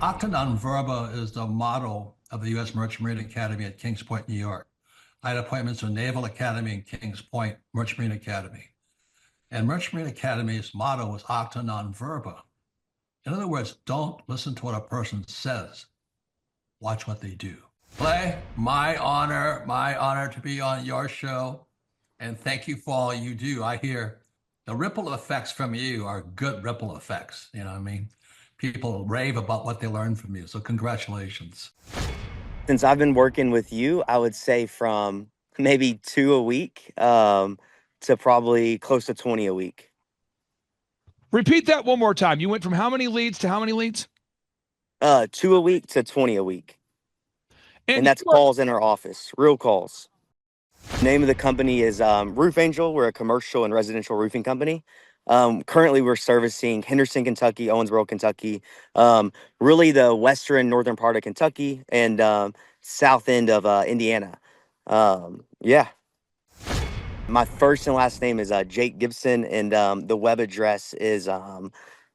Octa non verba is the motto of the U.S. Merchant Marine Academy at Kings Point, New York. I had appointments with Naval Academy and Kings Point Merchant Marine Academy. And Merchant Marine Academy's motto was Octa non verba. In other words, don't listen to what a person says. Watch what they do. Clay, my honor to be on your show. And thank you for all you do. I hear the ripple effects from you are good ripple effects. You know what I mean? People rave about what they learn from you. So congratulations. Since I've been working with you, I would say from maybe 2 a week to probably close to 20 a week. Repeat that one more time. You went from how many leads to how many leads? 2 a week to 20 a week. And that's calls in our office, real calls. Name of the company is Roof Angel. We're a commercial and residential roofing company. Currently, we're servicing Henderson, Kentucky, Owensboro, Kentucky, really the western, northern part of Kentucky, and south end of Indiana. Yeah. My first and last name is Jake Gibson, and the web address is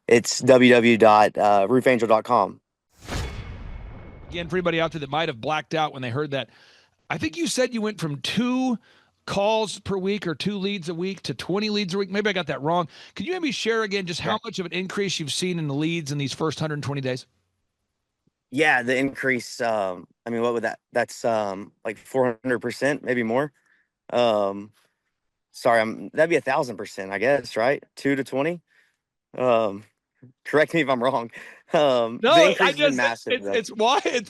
it's www.roofangel.com. Again, for anybody out there that might have blacked out when they heard that, I think you said you went from 2 calls per week or 2 leads a week to 20 leads a week. Maybe I got that wrong. Could you maybe share again just how much of an increase you've seen in the leads in these first 120 days? Yeah, the increase, I mean, what would that's like 400%, maybe more. Sorry, that'd be 1,000%, I guess, right? 2 to 20. Correct me if I'm wrong. No, the increase has been massive. It's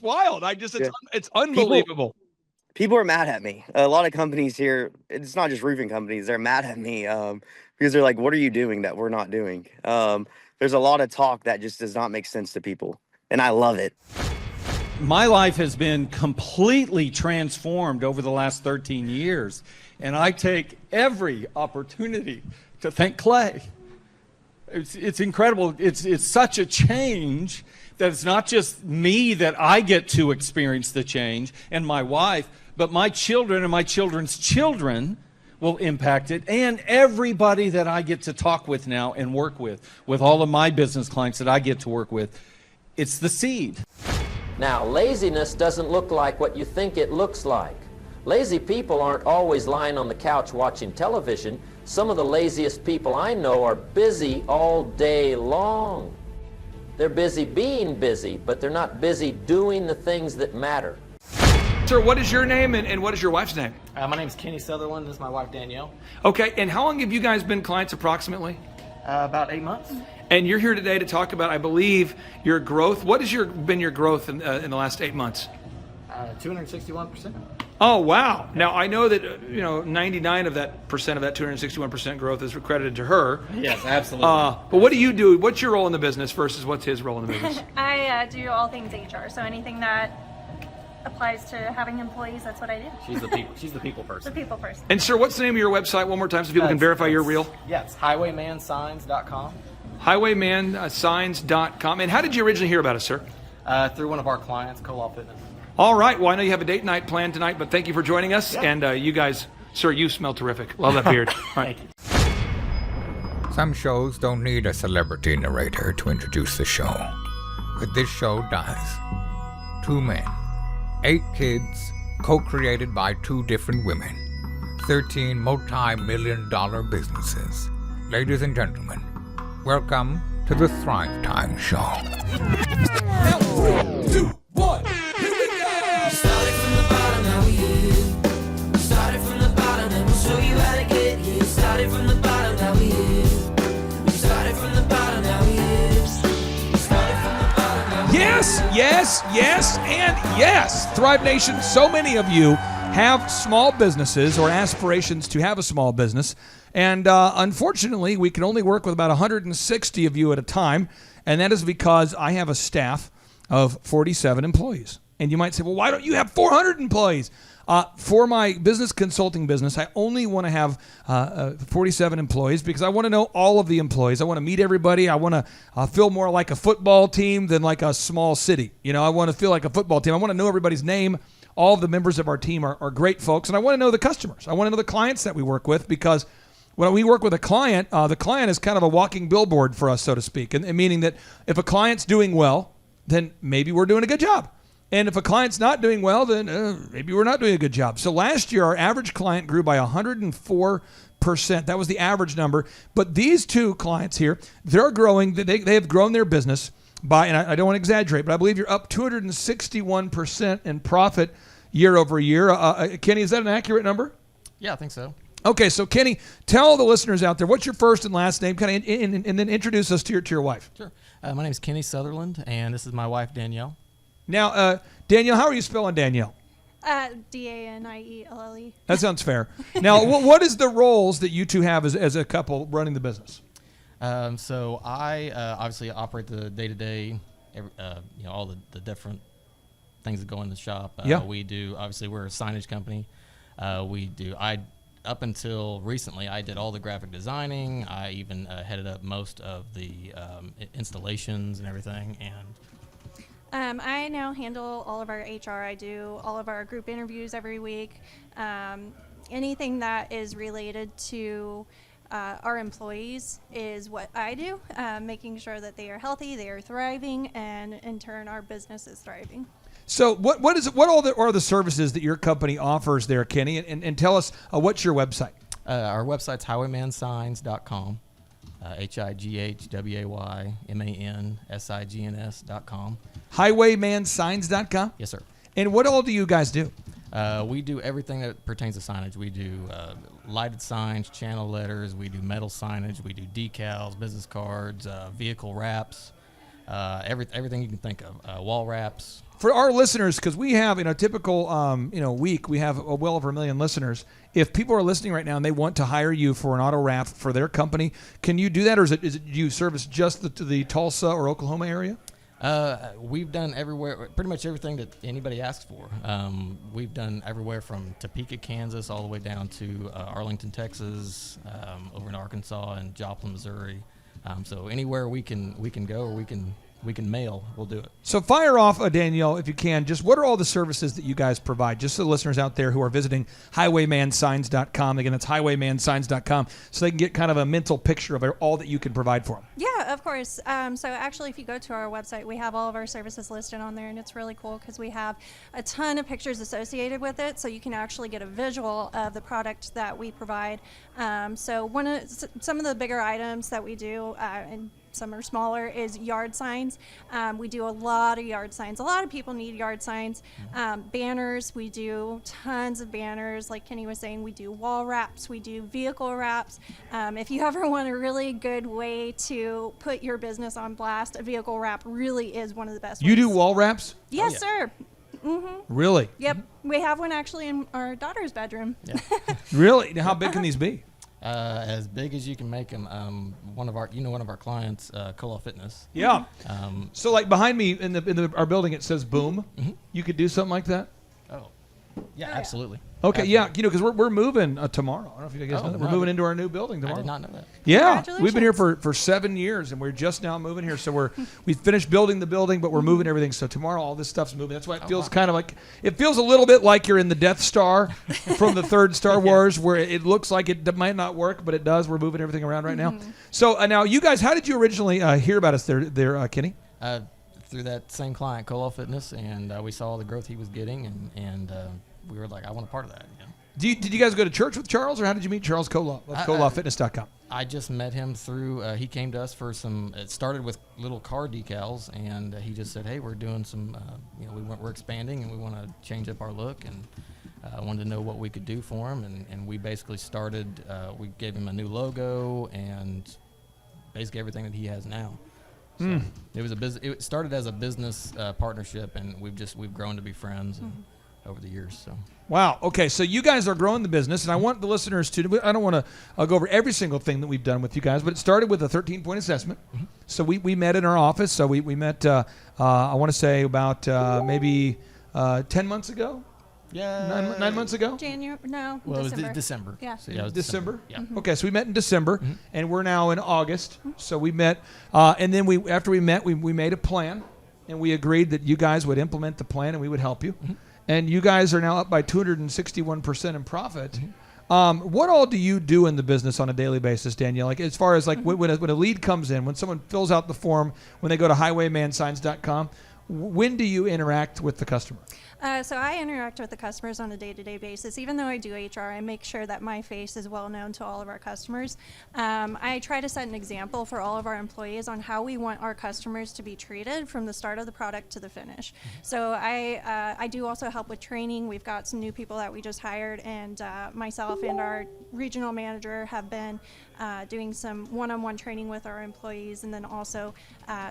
wild. It's unbelievable. People are mad at me. A lot of companies here, it's not just roofing companies, they're mad at me because they're like, what are you doing that we're not doing? There's a lot of talk that just does not make sense to people, and I love it. My life has been completely transformed over the last 13 years, and I take every opportunity to thank Clay. It's incredible. It's such a change that it's not just me that I get to experience the change and my wife, but my children and my children's children will impact it, and everybody that I get to talk with now and work with all of my business clients that I get to work with. It's the seed. Now, laziness doesn't look like what you think it looks like. Lazy people aren't always lying on the couch watching television. Some of the laziest people I know are busy all day long. They're busy being busy, but they're not busy doing the things that matter. Sir, what is your name and what is your wife's name? My name is Kenny Sutherland. This is my wife, Danielle. Okay, and how long have you guys been clients approximately? About 8 months. And you're here today to talk about, I believe, your growth. What has been your growth in the last 8 months? 261%. Oh, wow. Now, I know that 99% of that 261% growth is credited to her. Yes, absolutely. But what do you do? What's your role in the business versus what's his role in the business? I do all things HR, so anything that applies to having employees, that's what I do. She's the people person. The people person. And sir, what's the name of your website one more time so people can verify you're real? Yes, highwaymansigns.com. Highwaymansigns.com. And how did you originally hear about us, sir? Through one of our clients, Colal Fitness. All right. Well, I know you have a date night planned tonight, but thank you for joining us. Yeah. And you guys, sir, you smell terrific. Love that beard. All right. Some shows don't need a celebrity narrator to introduce the show, but this show does. 2 men, 8 kids, co-created by 2 different women, 13 multi-million-dollar businesses. Ladies and gentlemen, welcome to the Thrivetime Show. 3, 2, 1, here we go! Started from the bottom, now we here. Started from the bottom, and we'll show you how to get here. Started from the bottom, now we here. We started from the bottom, now we here. Started from the bottom, now we here. Yes, and yes. Thrive Nation, so many of you have small businesses or aspirations to have a small business. And unfortunately, we can only work with about 160 of you at a time. And that is because I have a staff of 47 employees. And you might say, well, why don't you have 400 employees? For my business consulting business, I only want to have 47 employees because I want to know all of the employees. I want to meet everybody. I want to feel more like a football team than like a small city. I want to feel like a football team. I want to know everybody's name. All of the members of our team are great folks. And I want to know the customers. I want to know the clients that we work with because when we work with a client, the client is kind of a walking billboard for us, so to speak. And meaning that if a client's doing well, then maybe we're doing a good job. And if a client's not doing well, then maybe we're not doing a good job. So last year, our average client grew by 104%. That was the average number. But these two clients here, they're growing. They have grown their business by, and I don't want to exaggerate, but I believe you're up 261% in profit year over year. Kenny, is that an accurate number? Yeah, I think so. Okay, so Kenny, tell the listeners out there, what's your first and last name, kind of, and then introduce us to your wife. Sure. My name is Kenny Sutherland, and this is my wife, Danielle. Now, Danielle, how are you spelling Danielle? Danielle. That sounds fair. Now, what is the roles that you two have as a couple running the business? So I obviously operate the day-to-day, all the different things that go in the shop. We do, obviously, we're a signage company. Up until recently, I did all the graphic designing. I even headed up most of the installations and everything. And I now handle all of our HR. I do all of our group interviews every week. Anything that is related to our employees is what I do, making sure that they are healthy, they are thriving, and in turn, our business is thriving. So what are the services that your company offers there, Kenny? And tell us, what's your website? Our website's highwaymansigns.com, HIGHWAYMANSIGNS.com. Highwaymansigns.com? Yes, sir. And what all do you guys do? We do everything that pertains to signage. We do lighted signs, channel letters. We do metal signage. We do decals, business cards, vehicle wraps, everything you can think of, wall wraps. For our listeners, because we have in a typical week, we have well over 1 million listeners. If people are listening right now and they want to hire you for an auto wrap for their company, can you do that, or is it you service just the Tulsa or Oklahoma area? We've done everywhere, pretty much everything that anybody asks for. We've done everywhere from Topeka, Kansas, all the way down to Arlington, Texas, over in Arkansas and Joplin, Missouri. So anywhere we can go, or we can mail, we'll do it. So fire off, Danielle, if you can, just what are all the services that you guys provide, just so the listeners out there who are visiting highwaymansigns.com. Again, that's highwaymansigns.com, so they can get kind of a mental picture of all that you can provide for them. Yeah, of course. So actually, if you go to our website, we have all of our services listed on there, and it's really cool because we have a ton of pictures associated with it, so you can actually get a visual of the product that we provide. So some of the bigger items that we do, and some are smaller, is yard signs. We do a lot of yard signs. A lot of people need yard signs. Banners, we do tons of banners. Like Kenny was saying, we do wall wraps, we do vehicle wraps. If you ever want a really good way to put your business on blast, a vehicle wrap really is one of the best ways. You do wall wraps? Yes, sir. Mm-hmm. Really? Yep. We have one actually in our daughter's bedroom. Yeah. Really? How big can these be? As big as you can make them. One of our clients, Cola Fitness. Yeah. So like behind me in our building, it says boom. Mm-hmm. You could do something like that? Oh, yeah, absolutely. Okay, Absolutely. yeah, because we're moving tomorrow. I don't know if you guys know that. We're moving into our new building I tomorrow. did not know that. Yeah, we've been here for 7 years, and we're just now moving here. So we finished building the building, but we're moving everything. So tomorrow, all this stuff's moving. That's why it feels kind of like it feels a little bit like you're in the Death Star from the third Star Wars, where it looks like it might not work, but it does. We're moving everything around right now. So now, you guys, how did you originally hear about us there, Kenny? Through that same client, Cola Fitness, and we saw the growth he was getting, and we were like, I want a part of that. You know? Did you guys go to church with Charles, or how did you meet Charles Cola? ColaFitness.com. I just met him through, he came to us for it started with little car decals, and he just said, hey, we're doing some, we're expanding, and we want to change up our look, and I wanted to know what we could do for him, and we basically started, we gave him a new logo, and basically everything that he has now. So it started as a business partnership, and we've grown to be friends over the years. So. Wow. Okay. So you guys are growing the business, and I want the listeners to. I don't want to go over every single thing that we've done with you guys, but it started with a 13-point assessment. So we met in our office. So we met. I want to say about maybe 10 months ago. Yeah. 9 months ago. January? No. Well, December. it was December. Yeah. So, yeah, it was December. Yeah. Okay, so we met in December, and we're now in August. So we met, and then after we met, we made a plan, and we agreed that you guys would implement the plan, and we would help you. And you guys are now up by 261% in profit. What all do you do in the business on a daily basis, Danielle? Like as far as like when a lead comes in, when someone fills out the form, when they go to highwaymansigns.com, when do you interact with the customer? So I interact with the customers on a day-to-day basis. Even though I do HR, I make sure that my face is well known to all of our customers. I try to set an example for all of our employees on how we want our customers to be treated from the start of the product to the finish. So I do also help with training. We've got some new people that we just hired, and myself and our regional manager have been doing some one-on-one training with our employees, and then also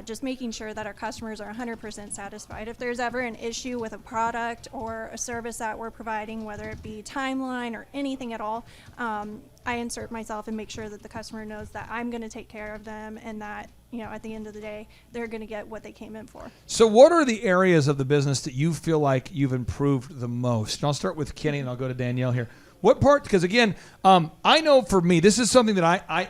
just making sure that our customers are 100% satisfied. If there's ever an issue with a product or a service that we're providing, whether it be timeline or anything at all, I insert myself and make sure that the customer knows that I'm going to take care of them, and that, you know, at the end of the day, they're going to get what they came in for. So what are the areas of the business that you feel like you've improved the most? And I'll start with Kenny, and I'll go to Danielle here. What part? Because again, I know for me, this is something that I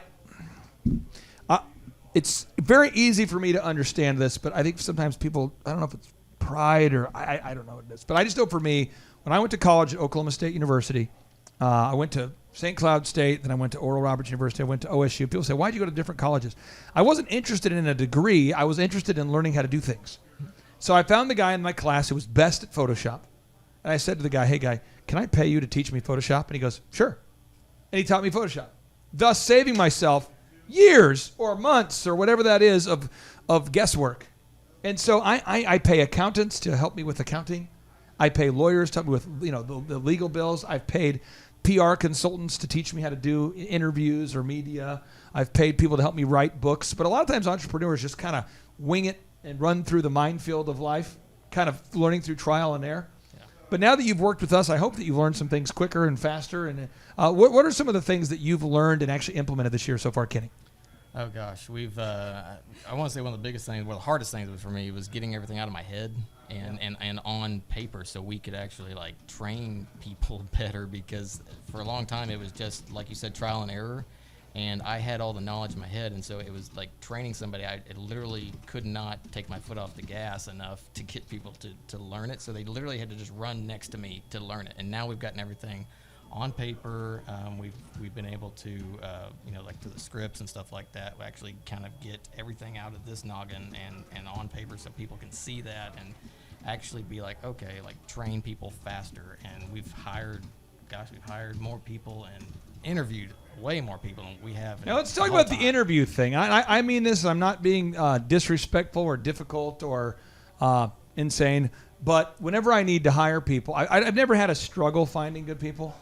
it's very easy for me to understand this, but I think sometimes people, I don't know if it's pride or I don't know what it is, but I just know for me, when I went to college at Oklahoma State University, I went to St. Cloud State, then I went to Oral Roberts University, I went to OSU. People say, why'd you go to different colleges? I wasn't interested in a degree. I was interested in learning how to do things. So I found the guy in my class who was best at Photoshop. And I said to the guy, hey guy, can I pay you to teach me Photoshop? And he goes, sure. And he taught me Photoshop, thus saving myself years or months or whatever that is of guesswork. And so I pay accountants to help me with accounting. I pay lawyers to help me with, you know, the legal bills. I've paid PR consultants to teach me how to do interviews or media. I've paid people to help me write books. But a lot of times entrepreneurs just kind of wing it and run through the minefield of life, kind of learning through trial and error. But now that you've worked with us, I hope that you've learned some things quicker and faster. And what are some of the things that you've learned and actually implemented this year so far, Kenny? Oh gosh, we've I want to say one of the biggest things, one of the hardest things for me was getting everything out of my head and on paper, so we could actually like train people better, because for a long time it was just, like you said, trial and error, and I had all the knowledge in my head, and so it was like training somebody. I literally could not take my foot off the gas enough to get people to learn it, so they literally had to just run next to me to learn it. And now we've gotten everything on paper. We've been able to, you know, like to the scripts and stuff like that, we actually kind of get everything out of this noggin and on paper, so people can see that and actually be like, okay, like train people faster. And we've hired more people and interviewed way more people than we have. Now let's talk about the interview thing. I mean this, I'm not being disrespectful or difficult or insane, but whenever I need to hire people, I've never had a struggle finding good people.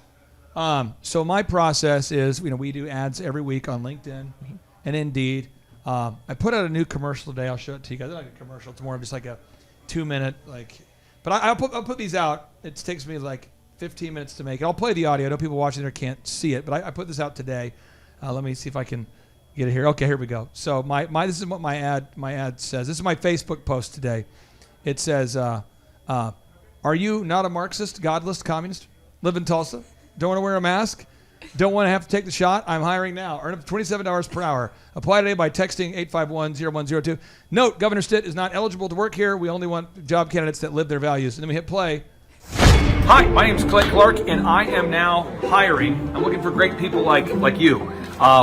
So my process is, you know, we do ads every week on LinkedIn and Indeed. I put out a new commercial today. I'll show it to you guys. It's not like a commercial. It's more of just like a 2-minute, like, but I'll put these out. It takes me like 15 minutes to make it. I'll play the audio. I know people watching there can't see it, but I put this out today. Let me see if I can get it here. Okay, here we go. So this is what my ad says. This is my Facebook post today. It says, are you not a Marxist, godless, communist? Live in Tulsa? Don't want to wear a mask? Don't want to have to take the shot? I'm hiring now. Earn up to $27 per hour. Apply today by texting 851-0102. Note, Governor Stitt is not eligible to work here. We only want job candidates that live their values. And then we hit play. Hi, my name is Clay Clark, and I am now hiring. I'm looking for great people like you.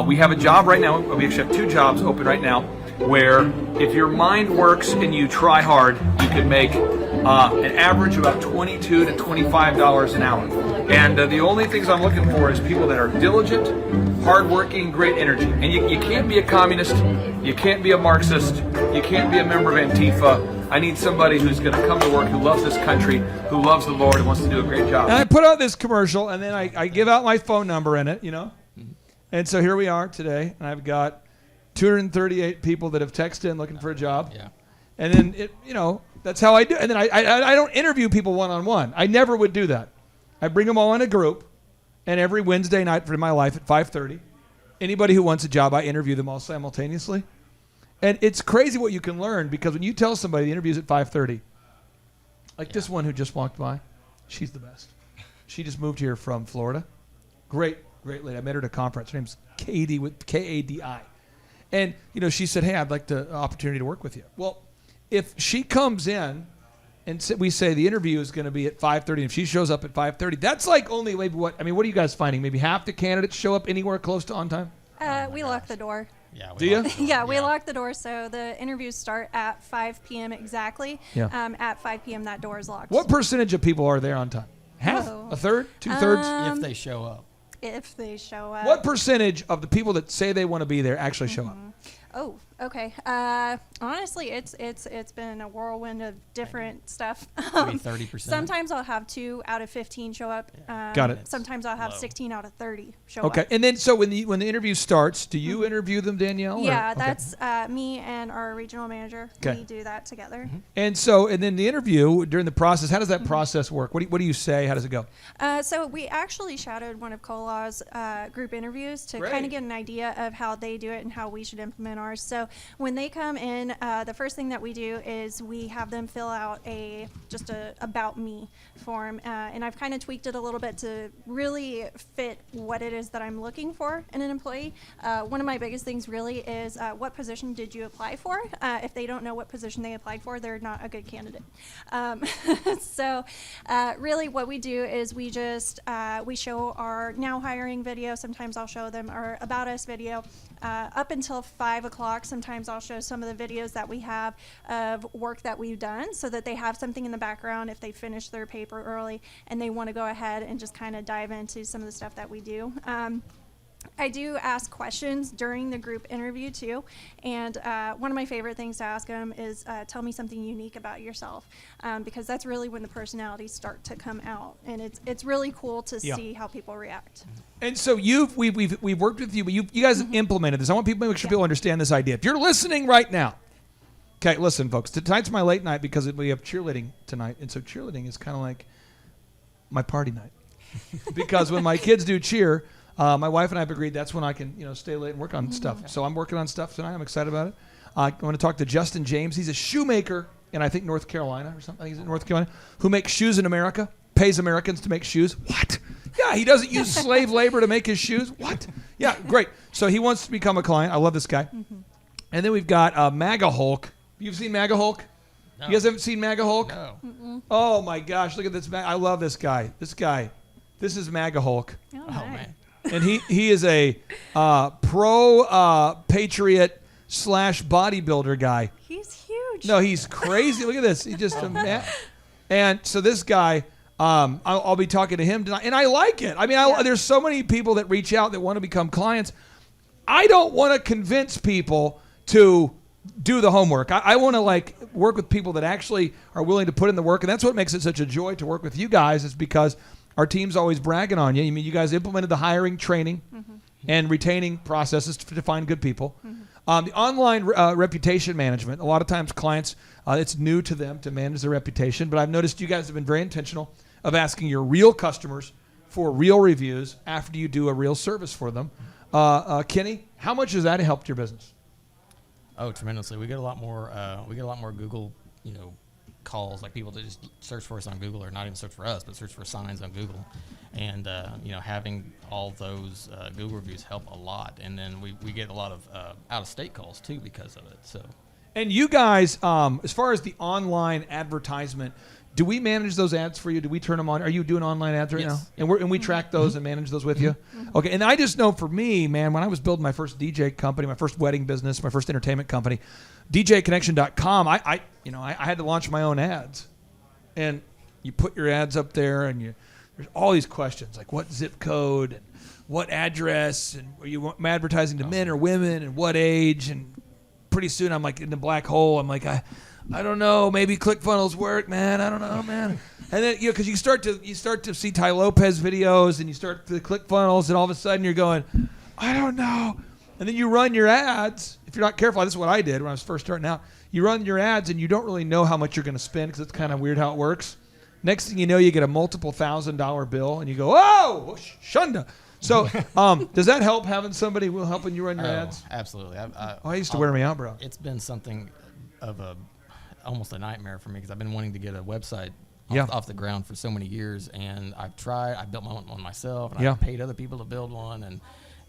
We have a job right now. We actually have 2 jobs open right now, where if your mind works and you try hard, you can make an average of about $22 to $25 an hour. And the only things I'm looking for is people that are diligent, hardworking, great energy. And you can't be a communist, you can't be a Marxist, you can't be a member of Antifa. I need somebody who's going to come to work, who loves this country, who loves the Lord, and wants to do a great job. And I put out this commercial, and then I give out my phone number in it, you know. And so here we are today, and I've got 238 people that have texted in looking for a job. Yeah. And then, that's how I do. And then I don't interview people one-on-one. I never would do that. I bring them all in a group, and every Wednesday night for my life at 5:30, anybody who wants a job, I interview them all simultaneously. And it's crazy what you can learn, because when you tell somebody the interview's at 5:30, like this one who just walked by, she's the best. She just moved here from Florida. Great lady. I met her at a conference. Her name's Katie with K-A-D-I. And, she said, hey, I'd like the opportunity to work with you. Well, if she comes in and we say the interview is going to be at 5:30, and if she shows up at 5:30, that's like only maybe what are you guys finding? Maybe half the candidates show up anywhere close to on time? We lock the door. Yeah. Do you? Yeah, we lock the door, so the interviews start at 5 p.m. exactly. Yeah. At 5 p.m. that door is locked. What percentage of people are there on time? Half? Oh. A third? 2/3? If they show up. If they show up. What percentage of the people that say they want to be there actually show up? Oh, okay. Honestly, it's been a whirlwind of different stuff. Maybe 30%. Sometimes I'll have 2 out of 15 show up. Got it. Sometimes I'll have 16 out of 30 show Okay, up. and then so when the interview starts, do you interview them, Danielle? or- Yeah, okay. that's me and our regional manager. Okay. We do that together. And then the interview during the process. How does that process work? What do you say? How does it go? So we actually shadowed one of Colaw's group interviews to Great. kind of get an idea of how they do it and how we should implement ours. So when they come in, the first thing that we do is we have them fill out just a about me form, and I've kind of tweaked it a little bit to really fit what it is that I'm looking for in an employee. One of my biggest things really is what position did you apply for? If they don't know what position they applied for, they're not a good candidate. So really what we do is we just we show our now hiring video. Sometimes I'll show them our about us video up until 5 o'clock. Sometimes I'll show some of the videos that we have of work that we've done so that they have something in the background if they finish their paper early and they want to go ahead and just kind of dive into some of the stuff that we do. I do ask questions during the group interview too, and one of my favorite things to ask them is tell me something unique about yourself, because that's really when the personalities start to come out, and it's really cool to see how people react. And so we've worked with you, but you guys have implemented this. I want people to make sure people understand this idea. If you're listening right now, okay, listen, folks. Tonight's my late night because we have cheerleading tonight, and so cheerleading is kind of like my party night because when my kids do cheer. My wife and I have agreed that's when I can, stay late and work on stuff. So I'm working on stuff tonight. I'm excited about it. I want to talk to Justin James. He's a shoemaker in, I think, North Carolina or something. He's in North Carolina, who makes shoes in America, pays Americans to make shoes. What? Yeah, he doesn't use slave labor to make his shoes. What? Yeah, great. So he wants to become a client. I love this guy. And then we've got MAGA Hulk. You've seen MAGA Hulk? No. You guys haven't seen MAGA Hulk? No. Oh, my gosh. Look at this. I love this guy. This is MAGA Hulk. Oh, Oh, nice. man. And he is a pro patriot / bodybuilder guy. He's huge. No, he's crazy. Look at this. He's just a man. And so this guy, I'll be talking to him tonight, and I like it. I mean, there's so many people that reach out that want to become clients. I don't want to convince people to do the homework. I want to work with people that actually are willing to put in the work, and that's what makes it such a joy to work with you guys. Is because our team's always bragging on you. I mean, you guys implemented the hiring, training, and retaining processes to find good people. The online reputation management, a lot of times clients, it's new to them to manage their reputation, but I've noticed you guys have been very intentional of asking your real customers for real reviews after you do a real service for them. Kenny, how much has that helped your business? Oh, tremendously. We get a lot more Google, calls, like people that just search for us on Google, or not even search for us, but search for signs on Google. And, having all those Google reviews help a lot. And then we get a lot of out-of-state calls, too, because of it. So. And you guys, as far as the online advertisement, do we manage those ads for you? Do we turn them on? Are you doing online ads right Yes. now? And we track those and manage those with you? Okay. And I just know for me, man, when I was building my first DJ company, my first wedding business, my first entertainment company, DJconnection.com, I had to launch my own ads. And you put your ads up there, and there's all these questions, like what zip code, and what address, and are you advertising to men or women, and what age, and pretty soon I'm like in the black hole. I'm like, I don't know. Maybe ClickFunnels work, man. I don't know, man. And then because you start to see Ty Lopez videos, and you start the ClickFunnels, and all of a sudden you're going, I don't know. And then you run your ads. If you're not careful, this is what I did when I was first starting out. You run your ads, and you don't really know how much you're going to spend because it's kind of weird how it works. Next thing you know, you get a multiple $1,000 bill, and you go, oh, shunda. So does that help, having somebody helping you run your ads? Absolutely. I used to wear me out, bro. It's been something of almost a nightmare for me, because I've been wanting to get a website off the ground for so many years, and I've tried. I built my own one myself, and I've paid other people to build one,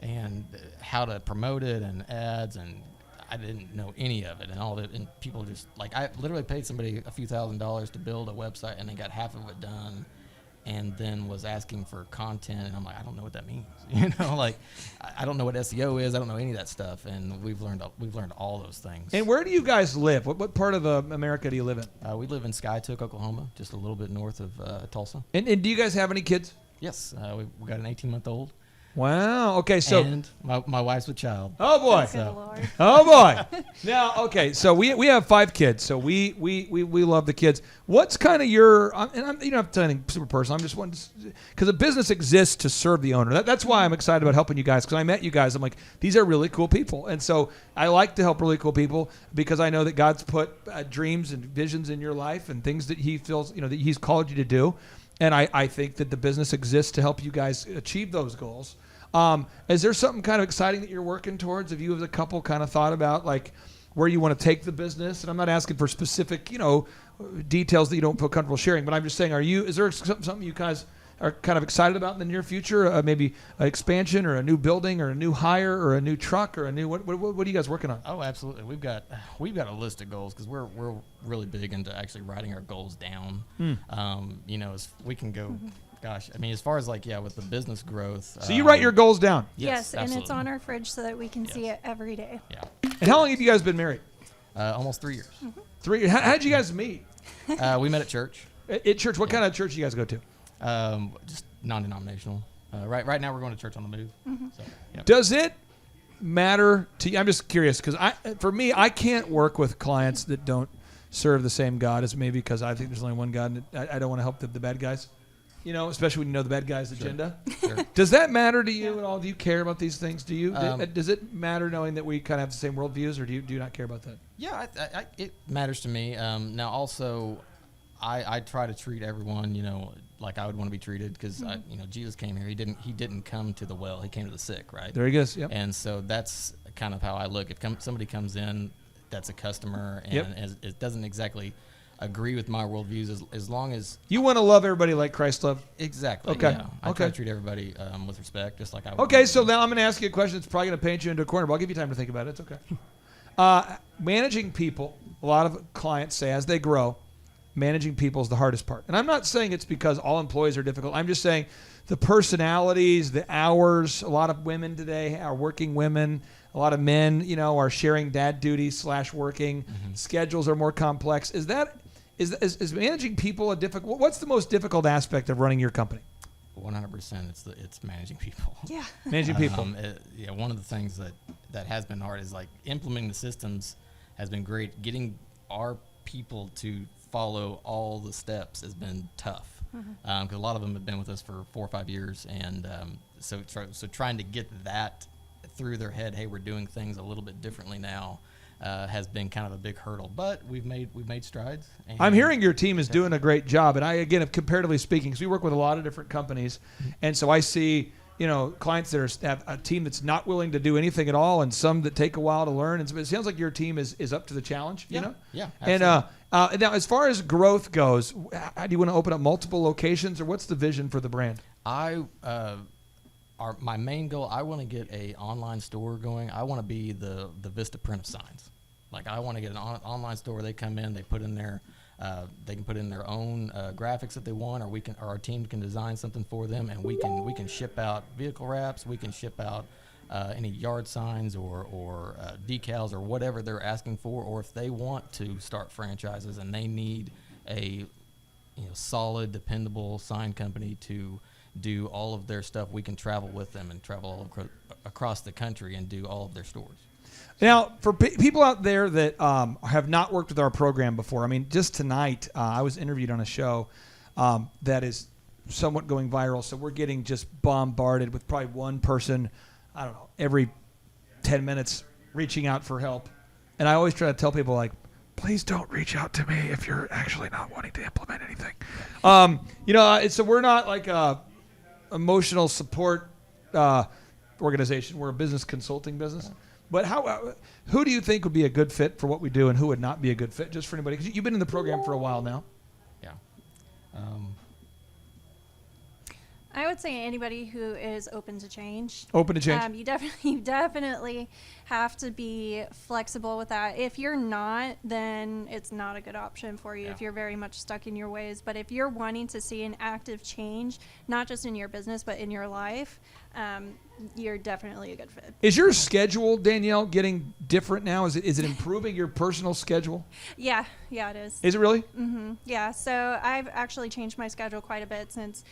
and how to promote it, and ads, and I didn't know any of it, and all of it. And people just I literally paid somebody a few $1,000s to build a website, and they got half of it done and then was asking for content, and I'm like, I don't know what that means. You know, like I don't know what SEO is. I don't know any of that stuff, and we've learned all those things. And where do you guys live? What part of America do you live in? We live in Skytook, Oklahoma, just a little bit north of Tulsa. And do you guys have any kids? Yes, we got an 18-month-old. Wow. Okay. So and my wife's with child. Oh boy. Good Lord. Oh boy. Now, okay. So we have 5 kids. So we love the kids. What's kind of your? And I'm, you don't have to tell anything super personal. I'm just wanting because a business exists to serve the owner. That's why I'm excited about helping you guys. Because I met you guys. I'm like, these are really cool people, and so I like to help really cool people because I know that God's put dreams and visions in your life and things that He feels that He's called you to do. And I think that the business exists to help you guys achieve those goals. Is there something kind of exciting that you're working towards? Have you as a couple kind of thought about like where you want to take the business? And I'm not asking for specific, details that you don't feel comfortable sharing, but I'm just saying, is there something you guys are kind of excited about in the near future? Maybe an expansion or a new building or a new hire or a new truck or a new, what are you guys working on? Oh, absolutely. We've got a list of goals because we're really big into actually writing our goals down. As we can go, gosh, I mean, as far as with the business growth. So you write your goals down? Yes, and absolutely. it's on our fridge so that we can see it every day. Yeah. And how long have you guys been married? Almost 3 years. 3 years. How did you guys meet? We met at church. At church? What kind of church do you guys go to? Just non-denominational. Right now we're going to church on the move. So, yeah. Does it matter to you? I'm just curious because for me, I can't work with clients that don't serve the same God as me because I think there's only one God, and I don't want to help the bad guys. Especially when you know the bad guy's agenda. Sure. Does that matter to you at all? Do you care about these things? Do you? Does it matter knowing that we kind of have the same worldviews, or do you not care about that? Yeah, it matters to me. Now, also, I try to treat everyone, like I would want to be treated because, Jesus came here. He didn't come to the well. He came to the sick, right? There he goes. Yep. And so that's kind of how I look. If somebody comes in that's a customer and it doesn't exactly agree with my worldviews, as long as you want to love everybody like Christ loved. Exactly. Okay. Yeah. I try to treat everybody with respect, just like I would. Okay, so now I'm going to ask you a question that's probably going to paint you into a corner, but I'll give you time to think about it. It's okay. Managing people, a lot of clients say as they grow, managing people is the hardest part. And I'm not saying it's because all employees are difficult. I'm just saying the personalities, the hours, a lot of women today are working women. A lot of men, are sharing dad duties / working. Schedules are more complex. Is managing people a difficult? What's the most difficult aspect of running your company? 100%. It's managing people. Yeah. Managing people. One of the things that has been hard is implementing the systems has been great. Getting our people to follow all the steps has been tough because a lot of them have been with us for 4 or 5 years, and so trying to get that through their head, hey, we're doing things a little bit differently now. Has been kind of a big hurdle, but we've made strides. And I'm hearing your team is doing a great job, and again, comparatively speaking, because we work with a lot of different companies, and so I see clients that have a team that's not willing to do anything at all, and some that take a while to learn. And so it sounds like your team is up to the challenge. Yeah, And now, as far as growth goes, how do you want to open up multiple locations, or what's the vision for the brand? My main goal, I want to get a online store going. I want to be the Vista print of signs. I want to get an online store where they come in, they put in they can put in their own graphics that they want, or our team can design something for them, and we can ship out vehicle wraps, we can ship out any yard signs or decals or whatever they're asking for, or if they want to start franchises and they need a solid, dependable sign company to do all of their stuff, we can travel with them and travel all across the country and do all of their stores. Now, for people out there that have not worked with our program before, I mean, just tonight I was interviewed on a show that is somewhat going viral, so we're getting just bombarded with probably one person, I don't know, every 10 minutes reaching out for help. And I always try to tell people, please don't reach out to me if you're actually not wanting to implement anything. So we're not like a emotional support organization. We're a business consulting business. But who do you think would be a good fit for what we do, and who would not be a good fit, just for anybody? Because you've been in the program for a while now. Yeah. I would say anybody who is open to change. Open to change. You definitely have to be flexible with that. If you're not, then it's not a good option for you if you're very much stuck in your ways. But if you're wanting to see an active change, not just in your business, but in your life, you're definitely a good fit. Is your schedule, Danielle, getting different now? Is it improving your personal schedule? Yeah, it is. Is it really? Mm-hmm. Yeah, so I've actually changed my schedule quite a bit since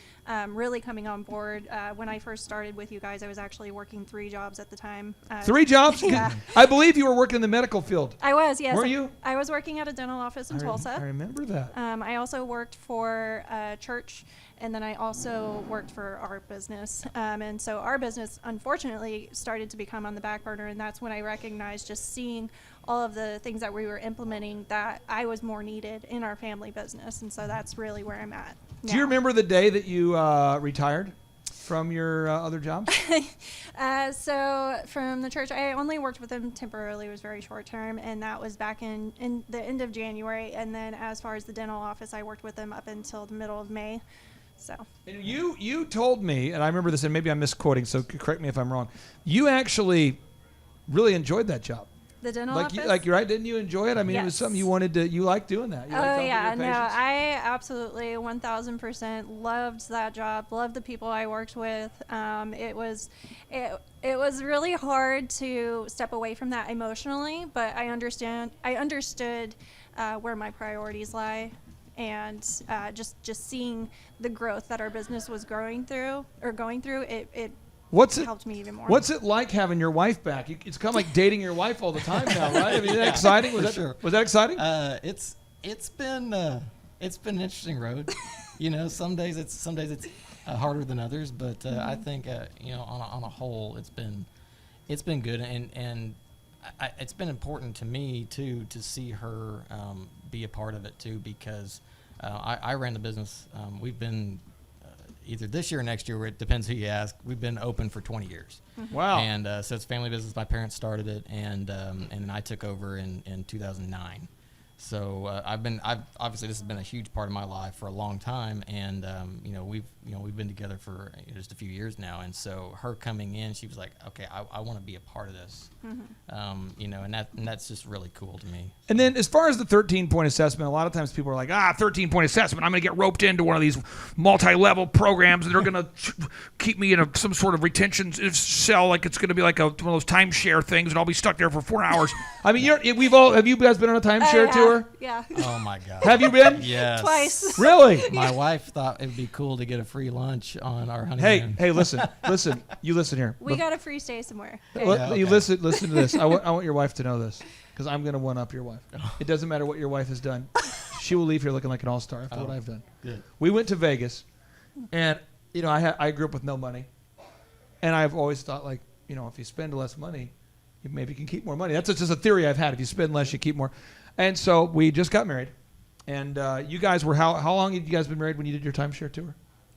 really coming on board. When I first started with you guys, I was actually working 3 jobs at the time. 3 jobs? Yeah. I believe you were working in the medical field. I was, yes. Were you? I was working at a dental office in Tulsa. I remember that. I also worked for a church, and then I also worked for our business. And so our business, unfortunately, started to become on the back burner, and that's when I recognized, just seeing all of the things that we were implementing, that I was more needed in our family business. And so that's really where I'm at now. Do you remember the day that you retired from your other jobs? So from the church, I only worked with them temporarily. It was very short term, and that was back in the end of January. And then as far as the dental office, I worked with them up until the middle of May. So. And you told me, and I remember this, and maybe I'm misquoting, so correct me if I'm wrong. You actually really enjoyed that job. The dental office? You're right, didn't you enjoy it? I mean, yes. It was something you wanted to, you liked doing that. You liked yeah, helping no, your patients. I absolutely 1,000% loved that job, loved the people I worked with. It was really hard to step away from that emotionally, but I understood where my priorities lie. And just seeing the growth that our business was going through, it helped me even more. What's it like having your wife back? It's kind of like dating your wife all the time now, right? I mean, is that exciting? Was that exciting? It's been an interesting road. You know, some days it's harder than others, but I think on a whole it's been good, and it's been important to me too to see her be a part of it too, because I ran the business. We've been either this year or next year, it depends who you ask. We've been open for 20 years. Wow! And so it's family business. My parents started it, and then I took over in 2009. So I've obviously this has been a huge part of my life for a long time, and we've been together for just a few years now, and so her coming in, she was like, okay, I want to be a part of this, and that's just really cool to me. And then as far as the 13-point assessment, a lot of times people are like, 13-point assessment, I'm going to get roped into one of these multi-level programs, and they're going to keep me in some sort of retention cell, like it's going to be like one of those timeshare things, and I'll be stuck there for 4 hours. I mean, have you guys been on a timeshare tour? Yeah. Oh my God. Have you been? Yes. Twice. Really? My wife thought it would be cool to get a free lunch on our honeymoon. Hey, listen. You listen here. We got a free stay somewhere. You listen to this. I want your wife to know this, because I'm going to one-up your wife. It doesn't matter what your wife has done. She will leave here looking like an all-star after what I've done. Good. We went to Vegas, and I grew up with no money, and I've always thought, like, if you spend less money, you maybe can keep more money. That's just a theory I've had. If you spend less, you keep more. And so we just got married. And you guys were, how long had you guys been married when you did your timeshare tour?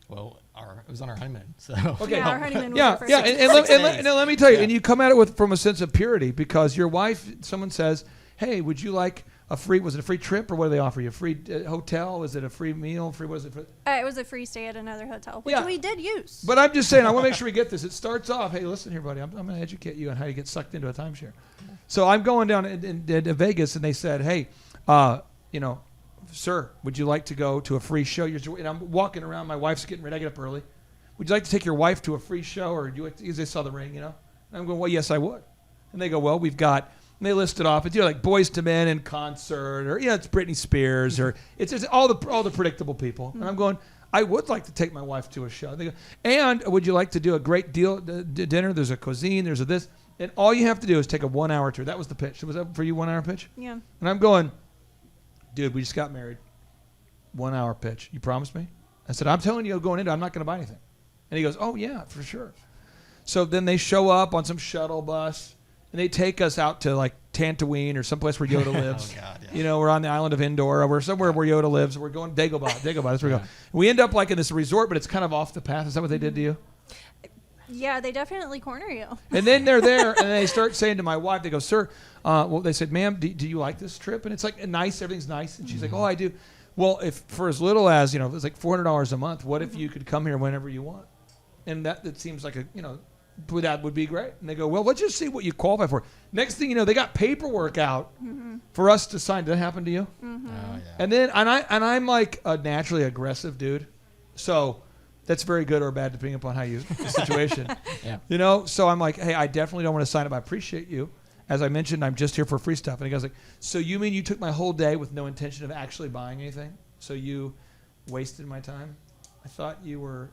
Well, it was on our honeymoon. So okay, our honeymoon was yeah, our first yeah. And let me tell you, Yeah. and you come at it from a sense of purity, because your wife, someone says, hey, would you like was it a free trip, or what do they offer you? A free hotel? Was it a free meal? Free, what was it? It was a free stay at another hotel, which we did use. But I'm just saying, I want to make sure we get this. It starts off, hey, listen here, buddy, I'm going to educate you on how you get sucked into a timeshare. So I'm going down in Vegas, and they said, hey, sir, would you like to go to a free show? And I'm walking around. My wife's getting ready. I get up early. Would you like to take your wife to a free show, or do you like to, because they saw the ring, And I'm going, well, yes, I would. And they go, well, we've got, and they list it off. It's like Boys to Men in concert, or it's Britney Spears, or it's just all the predictable people. And I'm going, I would like to take my wife to a show. They go, and would you like to do a great deal dinner? There's a cuisine. There's a this. And all you have to do is take a 1-hour tour. That was the pitch. Was that for you, 1-hour pitch? Yeah. And I'm going, dude, we just got married. 1-hour pitch. You promised me? I said, I'm telling you going into it, I'm not going to buy anything. And he goes, oh, yeah, for sure. So then they show up on some shuttle bus, and they take us out to like Tatooine or someplace where Yoda lives. Oh, God, yeah. We're on the island of Endor, or we're somewhere where Yoda lives. We're going Dagobah. That's where we go. We end up like in this resort, but it's kind of off the path. Is that what they did to you? Yeah, they definitely corner you. And then they're there, and they start saying to my wife, they go, sir, they said, ma'am, do you like this trip? And it's like nice, everything's nice. And she's like, oh, I do. Well, if for as little as, it's like $400 a month, what if you could come here whenever you want? And that seems like that would be great. And they go, well, let's just see what you qualify for. Next thing you know, they got paperwork out for us to sign. Did that happen to you? Oh, yeah. And then, I'm like a naturally aggressive dude. So that's very good or bad depending upon how you, the situation. Yeah. You know, so I'm like, hey, I definitely don't want to sign up. I appreciate you. As I mentioned, I'm just here for free stuff. And he goes like, so you mean you took my whole day with no intention of actually buying anything? So you wasted my time? I thought you were,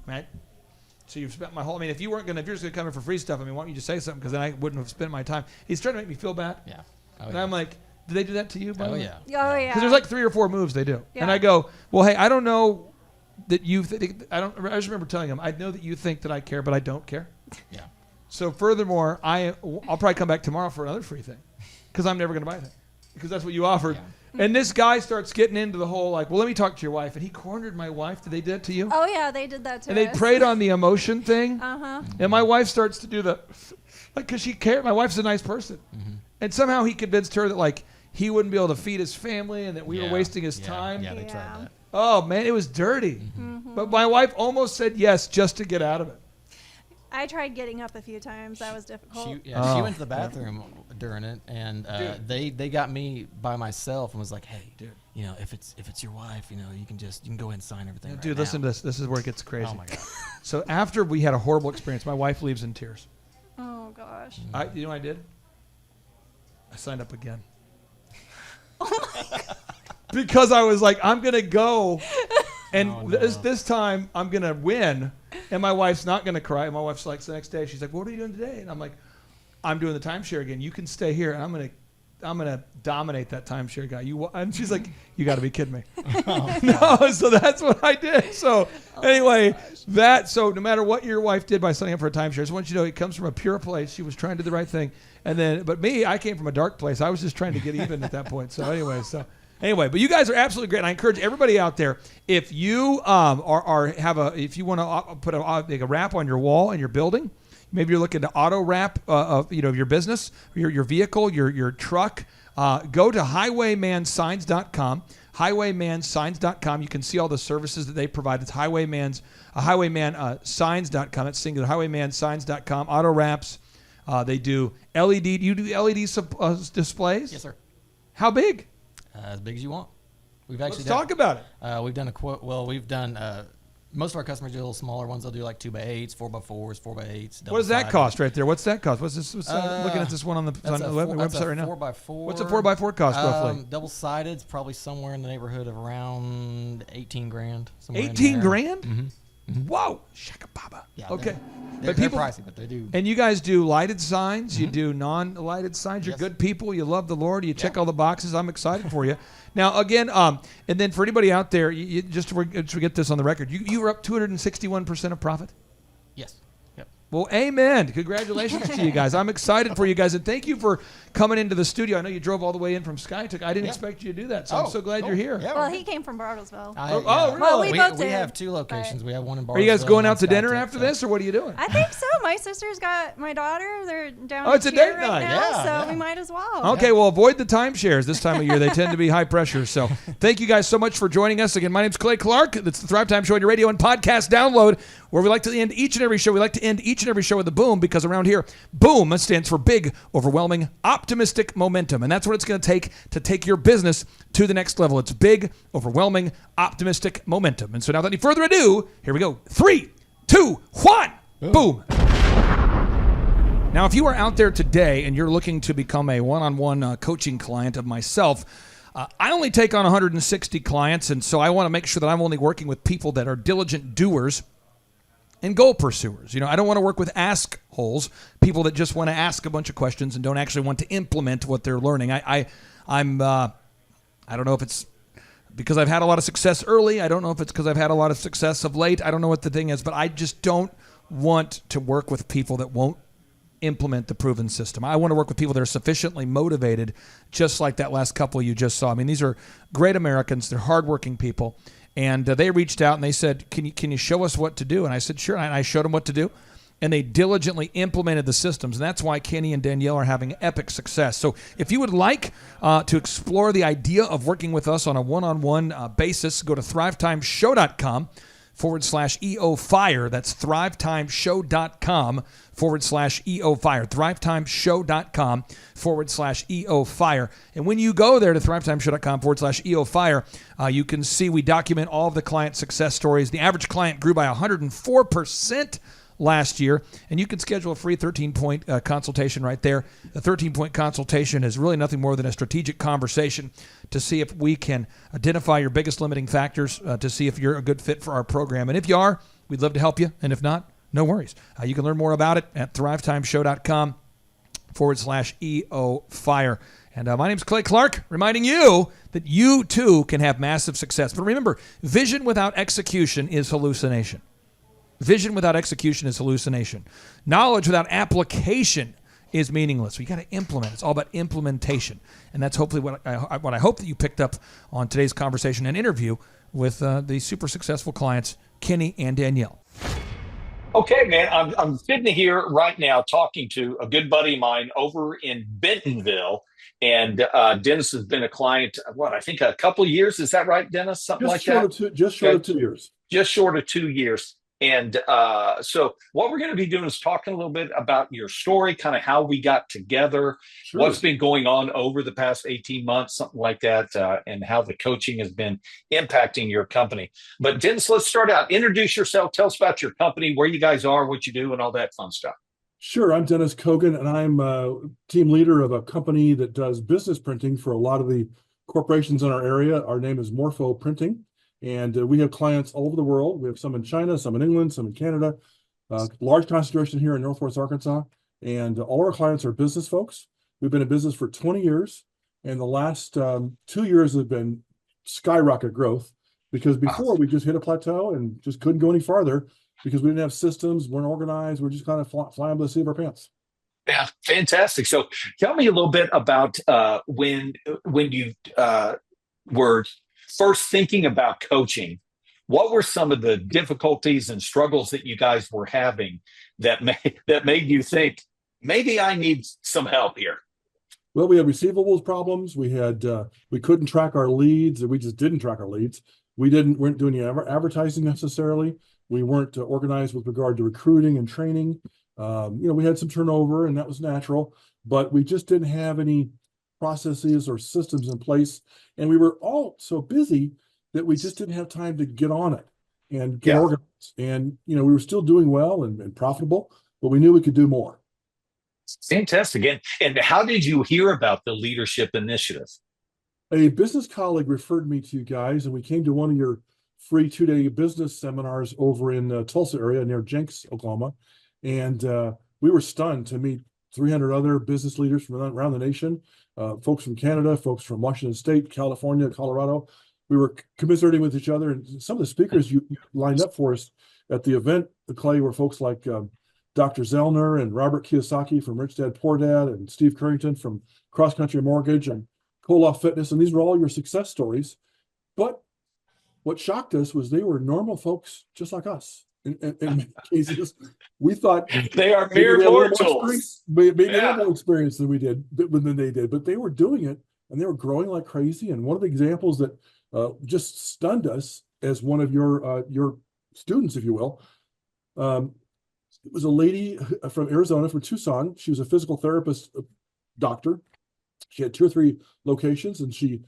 right? So you've spent my whole, if you're just going to come in for free stuff, why don't you just say something? Because then I wouldn't have spent my time. He's trying to make me feel bad. Yeah. And I'm like, do they do that to you? By the way? Oh, yeah. Because there's like 3 or 4 moves they do. Yeah. And I go, well, hey, I don't know that you I just remember telling him, I know that you think that I care, but I don't care. Yeah. So furthermore, I'll probably come back tomorrow for another free thing because I'm never going to buy anything because that's what you offered. Yeah. And this guy starts getting into the whole like, well, let me talk to your wife. And he cornered my wife. Did they do that to you? Oh, yeah, they did that to And us. they preyed on the emotion thing. Uh-huh. And my wife starts to do the, like, because she cared. My wife's a nice person. Mm-hmm. And somehow he convinced her that, like, he wouldn't be able to feed his family and that we were wasting his Yeah. time. Yeah, they Yeah. tried that. Oh, man, it was dirty. Mm-hmm. But my wife almost said yes just to get out of it. I tried getting up a few times. That was difficult. She Oh. went to the bathroom during it, and they got me by myself and was like, "Hey, Dude. if it's your wife, you can go ahead and sign everything." Right Dude, now." listen to this. This is where it gets crazy. Oh my god. So after we had a horrible experience, my wife leaves in tears. Oh, gosh. You know what I did? I signed up again. Oh, my God. Because I was like, I'm going to go, and Oh, no. this time I'm going to win, and my wife's not going to cry. And my wife's like, the next day, she's like, what are you doing today? And I'm like, I'm doing the timeshare again. You can stay here, and I'm going to dominate that timeshare guy. And she's like, you got to be kidding me. No, so that's what I did. So anyway, so no matter what your wife did by signing up for a timeshare, I just want you to know it comes from a pure place. She was trying to do the right thing. But me, I came from a dark place. I was just trying to get even at that point. So anyway, but you guys are absolutely great. And I encourage everybody out there, if you if you want to put a wrap on your wall in your building, maybe you're looking to auto wrap your business, your vehicle, your truck, go to highwaymansigns.com. Highwaymansigns.com. You can see all the services that they provide. It's highwaymansigns.com. It's singular. Highwaymansigns.com. Auto wraps. They do LED. You do LED displays? Yes, sir. How big? As big as you want. We've Let's actually talk about it. We've done a quote. Well, we've done most of our customers do a little smaller ones. They'll do like 2x8s, 4x4s, 4x8s. What does that cost right there? What's that cost? What's this? Looking at this one on the website right now. 4x4. What's a 4x4 cost roughly? Double-sided is probably somewhere in the neighborhood of around 18 grand. somewhere in 18 there. grand? Mm-hmm. Whoa, shaka baba. Yeah, Okay. They're pricey, but they do. And you guys do lighted signs. You do non-lighted signs. You're Yes. good people. You love the Lord. You check all the boxes. I'm excited for you. Now, again, and then for anybody out there, just to get this on the record, you were up 261% of profit. Yes. Yep. Well, amen. Congratulations to you guys. I'm excited for you guys. And thank you for coming into the studio. I know you drove all the way in from Skytook. I didn't expect you to do that, so I'm so glad you're here. Yeah, Well, he came from Bartlesville. really? Well, we both We did, have 2 locations. We have one in Bartlesville. Are you guys going out to and one in dinner Skytook, after so- this, or what are you doing? I think so. My sister's got my daughter. They're down Oh, it's a here date right night. now, Yeah, so yeah. we might as well. Okay, well, avoid the timeshares this time of year. They tend to be high pressure. So thank you guys so much for joining us. Again, my name's Clay Clark. It's the Thrivetime Show on your radio and podcast download, where we like to end each and every show. We like to end each and every show with a boom, because around here, boom stands for big, overwhelming, optimistic momentum. And that's what it's going to take your business to the next level. It's big, overwhelming, optimistic momentum. And so now, without any further ado, here we go. 3, 2, 1, boom. Now, if you are out there today and you're looking to become a one-on-one coaching client of myself, I only take on 160 clients, and so I want to make sure that I'm only working with people that are diligent doers and goal pursuers. I don't want to work with ask holes, people that just want to ask a bunch of questions and don't actually want to implement what they're learning. I don't know if it's because I've had a lot of success early. I don't know if it's because I've had a lot of success of late. I don't know what the thing is, but I just don't want to work with people that won't implement the proven system. I want to work with people that are sufficiently motivated, just like that last couple you just saw. I mean, these are great Americans. They're hardworking people. And they reached out and they said, can you show us what to do? And I said, sure. And I showed them what to do. And they diligently implemented the systems. And that's why Kenny and Danielle are having epic success. So if you would like to explore the idea of working with us on a one-on-one basis, go to thrivetimeshow.com. thrivetimeshow.com/EO Fire. That's thrivetimeshow.com/EO Fire. thrivetimeshow.com/EO Fire. And when you go there to thrivetimeshow.com/EO Fire, you can see we document all of the client success stories. The average client grew by 104% last year, and you can schedule a free 13-point consultation right there. The 13-point consultation is really nothing more than a strategic conversation to see if we can identify your biggest limiting factors, to see if you're a good fit for our program. And if you are, we'd love to help you. And if not, no worries. You can learn more about it at thrivetimeshow.com/EO Fire. And my name's Clay Clark, reminding you that you too can have massive success. But remember, vision without execution is hallucination. Vision without execution is hallucination. Knowledge without application is meaningless. So you got to implement. It's all about implementation. And that's hopefully what I hope that you picked up on today's conversation and interview with the super successful clients, Kenny and Danielle. Okay, man, I'm sitting here right now talking to a good buddy of mine over in Bentonville. And Dennis has been a client, I think a couple of years. Is that right, Dennis? Something like that? Just short of 2 years. Just short of 2 years. And so what we're going to be doing is talking a little bit about your story, kind of how we got together, Sure. what's been going on over the past 18 months, something like that, and how the coaching has been impacting your company. But Dennis, let's start out. Introduce yourself. Tell us about your company, where you guys are, what you do, and all that fun stuff. Sure. I'm Dennis Kogan, and I'm team leader of a company that does business printing for a lot of the corporations in our area. Our name is Morpho Printing. And we have clients all over the world. We have some in China, some in England, some in Canada, large concentration here in Northwest Arkansas. And all our clients are business folks. We've been in business for 20 years. And the last 2 years have been skyrocket growth, because before we just hit a plateau and just couldn't go any farther because we didn't have systems, weren't organized. We're just kind of flying by the seat of our pants. Yeah, fantastic. So tell me a little bit about when you were first thinking about coaching. What were some of the difficulties and struggles that you guys were having that made you think, maybe I need some help here? Well, we had receivables problems. We couldn't track our leads, and we just didn't track our leads. We weren't doing any advertising necessarily. We weren't organized with regard to recruiting and training. We had some turnover, and that was natural, but we just didn't have any processes or systems in place. And we were all so busy that we just didn't have time to get on it and get organized. And, we were still doing well and profitable, but we knew we could do more. Fantastic. And how did you hear about the leadership initiative? A business colleague referred me to you guys, and we came to one of your free 2-day business seminars over in Tulsa area near Jenks, Oklahoma. And we were stunned to meet 300 other business leaders from around the nation, folks from Canada, folks from Washington State, California, Colorado. We were commiserating with each other. And some of the speakers you lined up for us at the event, Clay, were folks like Dr. Zellner and Robert Kiyosaki from Rich Dad Poor Dad, and Steve Currington from Cross Country Mortgage and Koloff Fitness. And these were all your success stories. But what shocked us was they were normal folks just like us. In many cases, we thought they are mere mortals. Maybe they had more experience than they did, but they were doing it and they were growing like crazy. And one of the examples that just stunned us as one of your students, if you will, it was a lady from Arizona, from Tucson. She was a physical therapist doctor. She had 2 or 3 locations, and she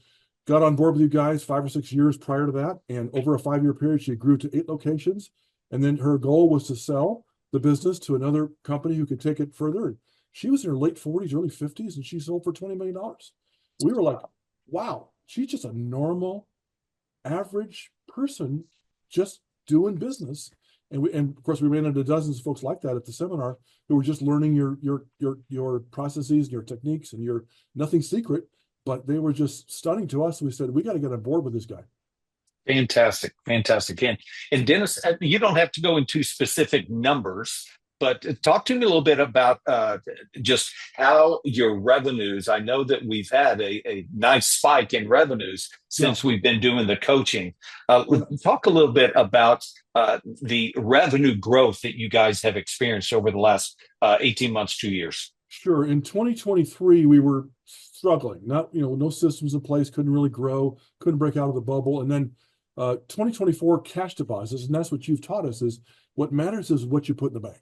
got on board with you guys 5 or 6 years prior to that. And over a 5-year period, she grew to 8 locations. And then her goal was to sell the business to another company who could take it further. And she was in her late 40s, early 50s, and she sold for $20 million. We were like, wow, she's just a normal, average person just doing business. And of course, we ran into dozens of folks like that at the seminar who were just learning your processes and your techniques, and your nothing secret, but they were just stunning to us. We said, we got to get on board with this guy. Fantastic. And Dennis, you don't have to go into specific numbers, but talk to me a little bit about just how your revenues. I know that we've had a nice spike in revenues since we've been doing the coaching. Talk a little bit about the revenue growth that you guys have experienced over the last 18 months, 2 years. Sure. In 2023, we were struggling. No systems in place, couldn't really grow, couldn't break out of the bubble. And then 2024 cash deposits, and that's what you've taught us, is what matters is what you put in the bank.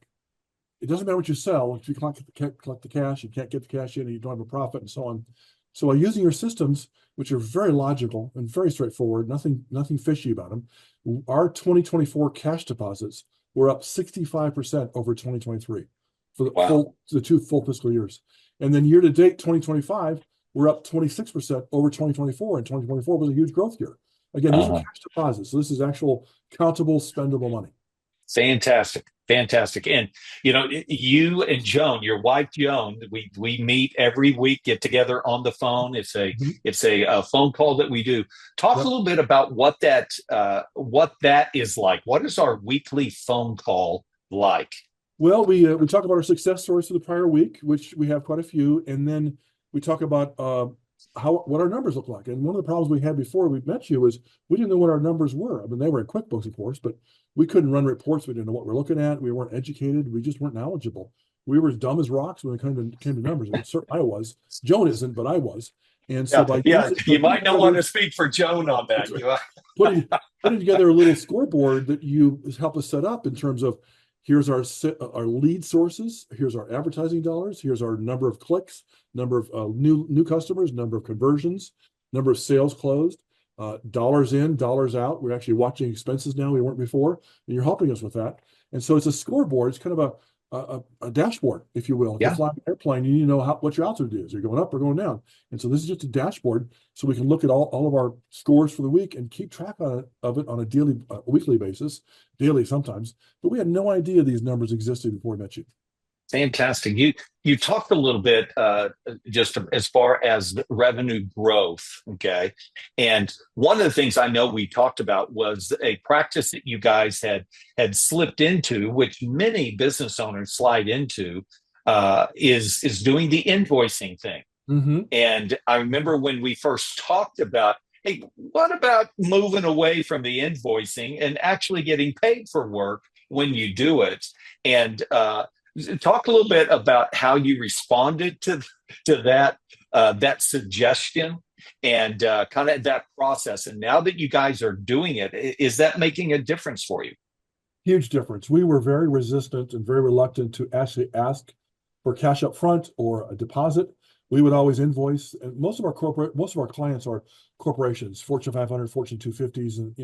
It doesn't matter what you sell. If you can't collect the cash, you can't get the cash in, and you don't have a profit, and so on. So by using your systems, which are very logical and very straightforward, nothing fishy about them, our 2024 cash deposits were up 65% over 2023 for the two full fiscal years. And then year to date, 2025, we're up 26% over 2024, and 2024 was a huge growth year. Again, these are cash deposits. So this is actual countable, spendable money. Fantastic. Fantastic. And, you know, you and Joan, your wife, Joan, we meet every week, get together on the phone. It's a phone call that we do. Talk a little bit about what that is like. What is our weekly phone call like? Well, we talk about our success stories for the prior week, which we have quite a few. And then we talk about what our numbers look like. And one of the problems we had before we met you was we didn't know what our numbers were. I mean, they were in QuickBooks, of course, but we couldn't run reports. We didn't know what we're looking at. We weren't educated. We just weren't knowledgeable. We were as dumb as rocks when it came to numbers. I was. Joan isn't, but I was. And so you might not want to speak for Joan on that. Putting together a little scoreboard that you help us set up in terms of, here's our lead sources, here's our advertising dollars, here's our number of clicks, number of new customers, number of conversions, number of sales closed, dollars in, dollars out. We're actually watching expenses now we weren't before, and you're helping us with that. And so it's a scoreboard. It's kind of a dashboard, if you will. If you fly an airplane, you need to know what your altitude is. You're going up or going down. And so this is just a dashboard, so we can look at all of our scores for the week and keep track of it on a weekly basis, daily sometimes. But we had no idea these numbers existed before we met you. Fantastic. You talked a little bit just as far as the revenue growth, okay? And one of the things I know we talked about was a practice that you guys had slipped into, which many business owners slide into, is doing the invoicing thing. Mm-hmm. And I remember when we first talked about, hey, what about moving away from the invoicing and actually getting paid for work when you do it? And talk a little bit about how you responded to that suggestion and kind of that process. And now that you guys are doing it, is that making a difference for you? Huge difference. We were very resistant and very reluctant to actually ask for cash up front or a deposit. We would always invoice, and most of our clients are corporations, Fortune 500, Fortune 250s, and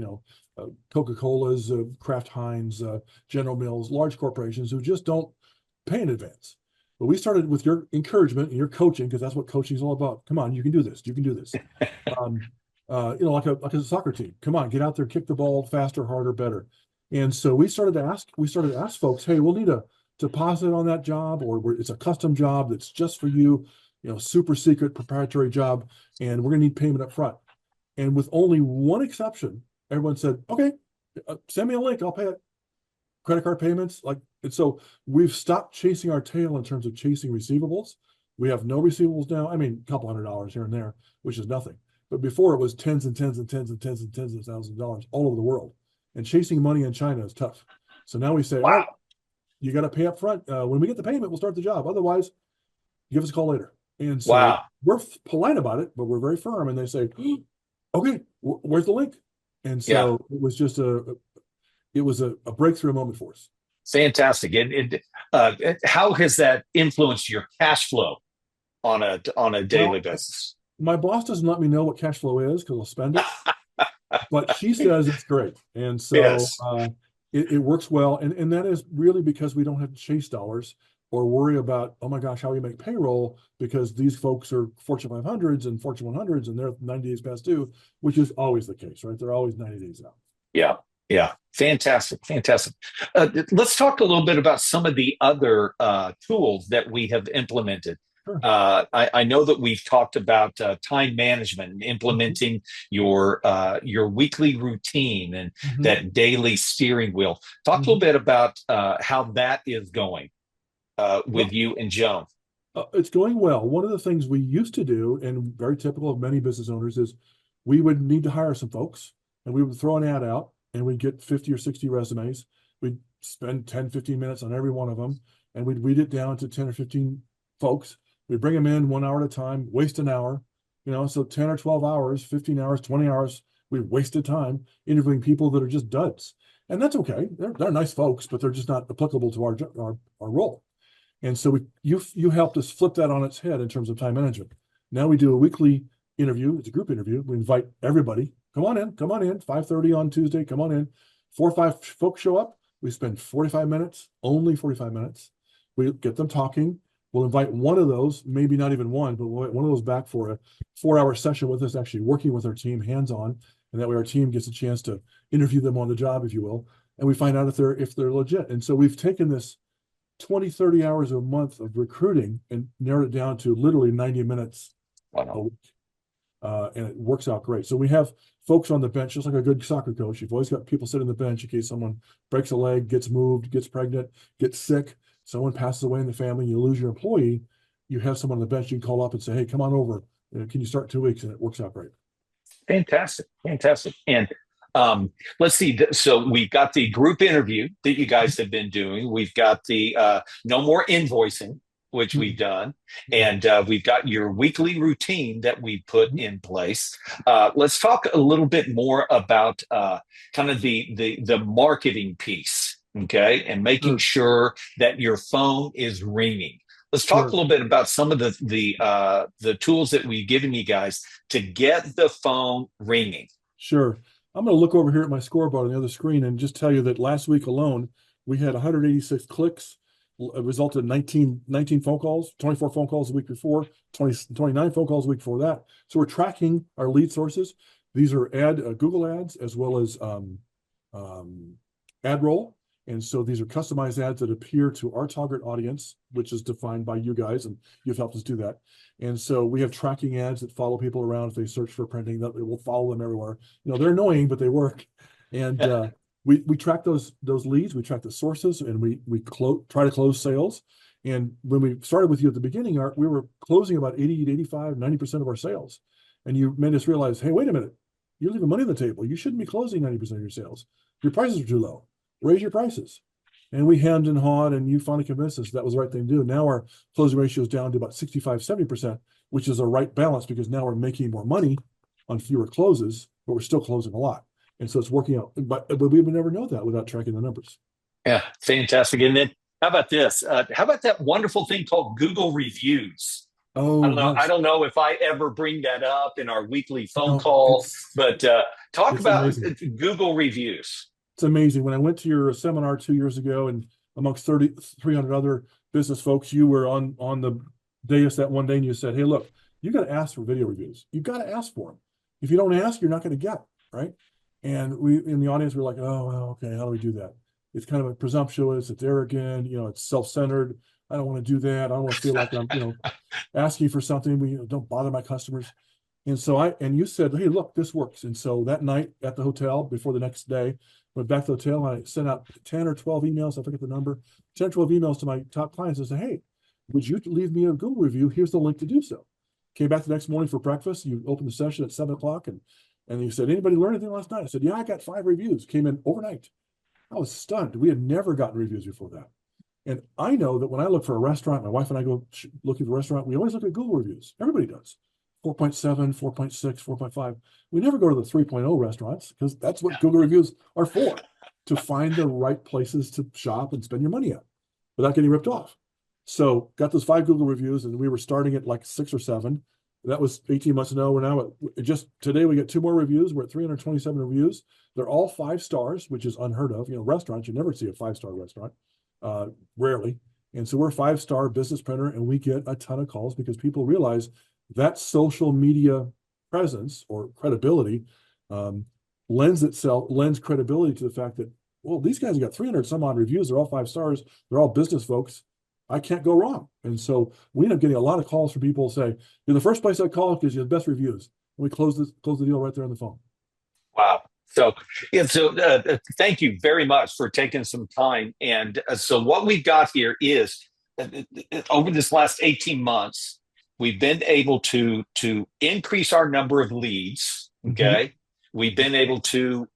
Coca-Cola's, Kraft Heinz, General Mills, large corporations who just don't pay in advance. But we started with your encouragement and your coaching, because that's what coaching is all about. Come on, you can do this. You can do this. Like a soccer team. Come on, get out there, kick the ball faster, harder, better. And so we started to ask folks, hey, we'll need a deposit on that job, or it's a custom job that's just for you, super secret proprietary job, and we're going to need payment up front. And with only one exception, everyone said, okay, send me a link, I'll pay it. Credit card payments, and so we've stopped chasing our tail in terms of chasing receivables. We have no receivables now. I mean, a couple $100 here and there, which is nothing. But before, it was tens and tens and tens and tens and tens of thousands of dollars all over the world. And chasing money in China is tough. So now we say, wow, all right, you got to pay up front. When we get the payment, we'll start the job. Otherwise, give us a call later. And so we're polite about it, but we're very firm. And they say, okay, where's the link? And so it was just it was a breakthrough moment for us. Fantastic. How has that influenced your cash flow on a daily basis? My boss doesn't let me know what cash flow is because I'll spend it, but she says it's great. And so it works well. And that is really because we don't have to chase dollars or worry about, oh my gosh, how we make payroll, because these folks are Fortune 500s and Fortune 100s and they're 90 days past due, which is always the case, right? They're always 90 days out. Yeah. Fantastic. Let's talk a little bit about some of the other tools that we have implemented. Sure. I know that we've talked about time management and implementing your weekly routine and that daily steering wheel. Talk a little bit about how that is going with you and Joan. It's going well. One of the things we used to do, and very typical of many business owners, is we would need to hire some folks, and we would throw an ad out, and we'd get 50 or 60 resumes. We'd spend 10, 15 minutes on every one of them, and we'd weed it down to 10 or 15 folks. We'd bring them in 1 hour at a time, waste an hour, so 10 or 12 hours, 15 hours, 20 hours, we've wasted time interviewing people that are just duds. And that's okay. They're nice folks, but they're just not applicable to our role. And so you helped us flip that on its head in terms of time management. Now we do a weekly interview. It's a group interview. We invite everybody. Come on in, 5:30 on Tuesday. Come on in. 4 or 5 folks show up. We spend 45 minutes, only 45 minutes. We get them talking. We'll invite one of those, maybe not even one, but we'll one of those back for a 4-hour session with us, actually working with our team hands-on. And that way our team gets a chance to interview them on the job, if you will. And we find out if they're legit. And so we've taken this 20, 30 hours a month of recruiting and narrowed it down to literally 90 minutes a week. And it works out great. So we have folks on the bench, just like a good soccer coach. You've always got people sitting on the bench in case someone breaks a leg, gets moved, gets pregnant, gets sick, someone passes away in the family, you lose your employee. You have someone on the bench you can call up and say, hey, come on over. Can you start 2 weeks? And it works out great. Fantastic. And let's see. So we've got the group interview that you guys have been doing. We've got the no more invoicing, which we've done. And we've got your weekly routine that we put in place. Let's talk a little bit more about kind of the marketing piece, okay? And making sure that your phone is ringing. Let's talk a little bit about some of the tools that we've given you guys to get the phone ringing. Sure. I'm going to look over here at my scoreboard on the other screen and just tell you that last week alone, we had 186 clicks, resulted in 19 phone calls, 24 phone calls the week before, 29 phone calls the week before that. So we're tracking our lead sources. These are Google ads as well as ad roll. And so these are customized ads that appear to our target audience, which is defined by you guys, and you've helped us do that. And so we have tracking ads that follow people around. If they search for printing, that it will follow them everywhere. They're annoying, but they work. And we track those leads, we track the sources, and we try to close sales. And when we started with you at the beginning, we were closing about 80 to 85, 90% of our sales. And you made us realize, hey, wait a minute, you're leaving money on the table. You shouldn't be closing 90% of your sales. Your prices are too low. Raise your prices. And we hemmed and hawed, and you finally convinced us that was the right thing to do. Now our closing ratio is down to about 65, 70%, which is a right balance because now we're making more money on fewer closes, but we're still closing a lot. And so it's working out. But we would never know that without tracking the numbers. Yeah, fantastic. And then how about this? How about that wonderful thing called Google Reviews? Oh, I don't know. yes. I don't know if I ever bring that up in our weekly phone call, but talk about Google Reviews. It's amazing. When I went to your seminar 2 years ago, and amongst 300 other business folks, you were on the dais that one day, and you said, hey, look, you got to ask for video reviews. You got to ask for them. If you don't ask, you're not going to get, right? And we in the audience were like, oh, well, okay, how do we do that? It's kind of presumptuous, it's arrogant, it's self-centered. I don't want to do that. I don't want to feel like I'm, asking for something. We don't bother my customers. And so you said, hey, look, this works. And so that night at the hotel before the next day, went back to the hotel, and I sent out 10 or 12 emails. I forget the number, 10 or 12 emails to my top clients and said, hey, would you leave me a Google review? Here's the link to do so. Came back the next morning for breakfast. You opened the session at 7:00 and you said, anybody learn anything last night? I said, yeah, I got 5 reviews, came in overnight. I was stunned. We had never gotten reviews before that. And I know that when I look for a restaurant, my wife and I go looking for a restaurant, we always look at Google reviews. Everybody does. 4.7, 4.6, 4.5. We never go to the 3.0 restaurants because that's what Google reviews are for, to find the right places to shop and spend your money at without getting ripped off. So got those 5 Google reviews, and we were starting at like 6 or 7. That was 18 months ago. We're now just today we get 2 more reviews. We're at 327 reviews. They're all 5 stars, which is unheard of. Restaurants, you never see a 5-star restaurant, rarely. And so we're a 5-star business printer, and we get a ton of calls because people realize that social media presence or credibility lends credibility to the fact that, well, these guys have got 300 some odd reviews. They're all 5 stars. They're all business folks. I can't go wrong. And so we end up getting a lot of calls from people who say, you're the first place I call because you have the best reviews. And we close the deal right there on the phone. Wow. So thank you very much for taking some time. And so what we've got here is over this last 18 months, we've been able to increase our number of leads. Okay. Mm-hmm. We've been able to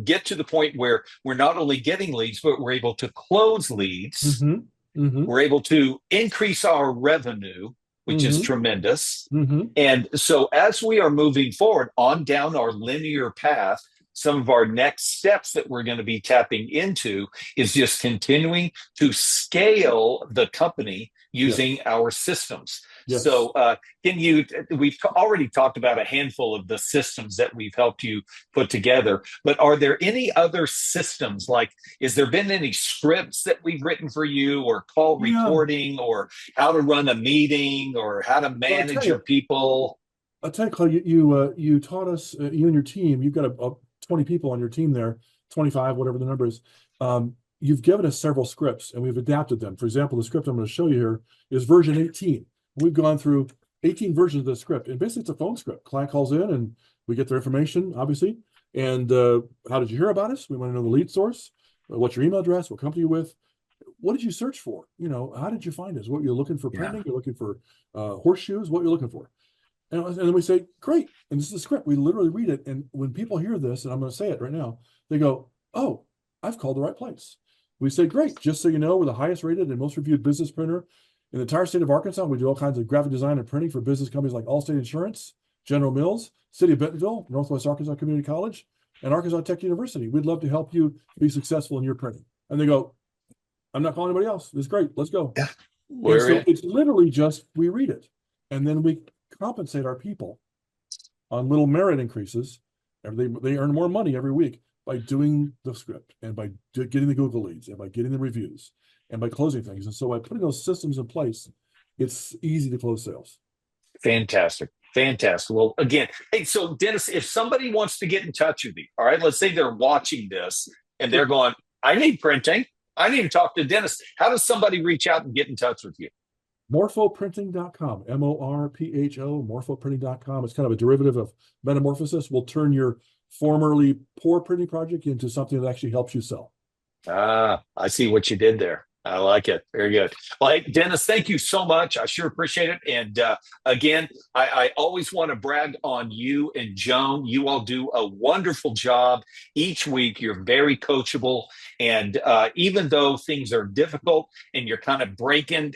get to the point where we're not only getting leads, but we're able to close leads. Mm-hmm. Mm-hmm. We're able to increase our revenue. which is tremendous. Mm-hmm. And so as we are moving forward on down our linear path, some of our next steps that we're going to be tapping into is just continuing to scale the company using our systems. Yes. So we've already talked about a handful of the systems that we've helped you put together, but are there any other systems? Like, has there been any scripts that we've written for you, or call recording, or how to run a meeting, or how to manage your people? I'll tell you, Clay, you taught us, you and your team, you've got a 20 people on your team there, 25, whatever the number is. You've given us several scripts and we've adapted them. For example, the script I'm going to show you here is version 18. We've gone through 18 versions of the script, and basically it's a phone script. Client calls in and we get their information, obviously. And how did you hear about us? We want to know the lead source. What's your email address? What company you're with? What did you search for? How did you find us? What you're looking for printing? You're looking for horseshoes? What you're looking for? And then we say, great. And this is the script. We literally read it. And when people hear this, and I'm going to say it right now, they go, oh, I've called the right place. We say, great. Just so you know, we're the highest rated and most reviewed business printer in the entire state of Arkansas. We do all kinds of graphic design and printing for business companies like Allstate Insurance, General Mills, City of Bentonville, Northwest Arkansas Community College, and Arkansas Tech University. We'd love to help you be successful in your printing. And they go, I'm not calling anybody else. It's great. Let's go. Yeah. So it's literally just, we read it. And then we compensate our people on little merit increases. And they earn more money every week by doing the script and by getting the Google leads and by getting the reviews and by closing things. And so by putting those systems in place, it's easy to close sales. Fantastic. Well, again, hey, so Dennis, if somebody wants to get in touch with you, all right, let's say they're watching this and they're going, I need printing. I need to talk to Dennis. How does somebody reach out and get in touch with you? Morphoprinting.com, MORPHO, morphoprinting.com. It's kind of a derivative of metamorphosis. We'll turn your formerly poor printing project into something that actually helps you sell. I see what you did there. I like it. Very good. Well, hey, Dennis, thank you so much. I sure appreciate it. And again, I always want to brag on you and Joan. You all do a wonderful job each week. You're very coachable. And even though things are difficult and you're kind of breaking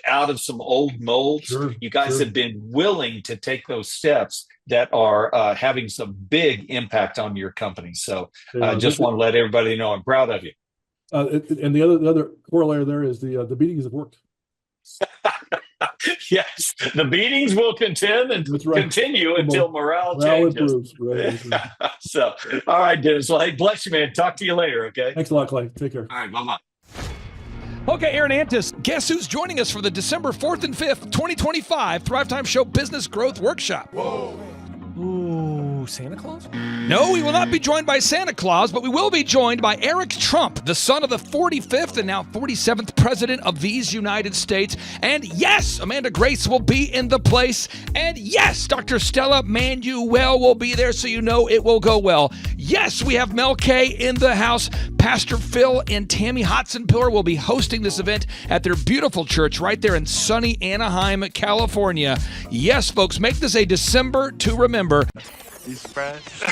out of some old molds, you guys have been willing to take those steps that are having some big impact on your company. So I just want to let everybody know I'm proud of you. And the other corollary there is the beatings have worked. Yes, the beatings will continue until morale changes. Improves. So, all right, Dennis. Well, hey, bless you, man. Talk to you later, okay? Thanks a lot, Clay. Take care. All right, bye-bye. Okay, Aaron Antis, guess who's joining us for the December 4th and 5th, 2025 Thrivetime Show Business Growth Workshop? Whoa. Ooh, Santa Claus? No, we will not be joined by Santa Claus, but we will be joined by Eric Trump, the son of the 45th and now 47th President of these United States. And yes, Amanda Grace will be in the place. And yes, Dr. Stella Manuel will be there, so you know it will go well. Yes, we have Mel K in the house. Pastor Phil and Tammy Hotson-Pillar will be hosting this event at their beautiful church right there in sunny Anaheim, California. Yes, folks, make this a December to remember. You surprised?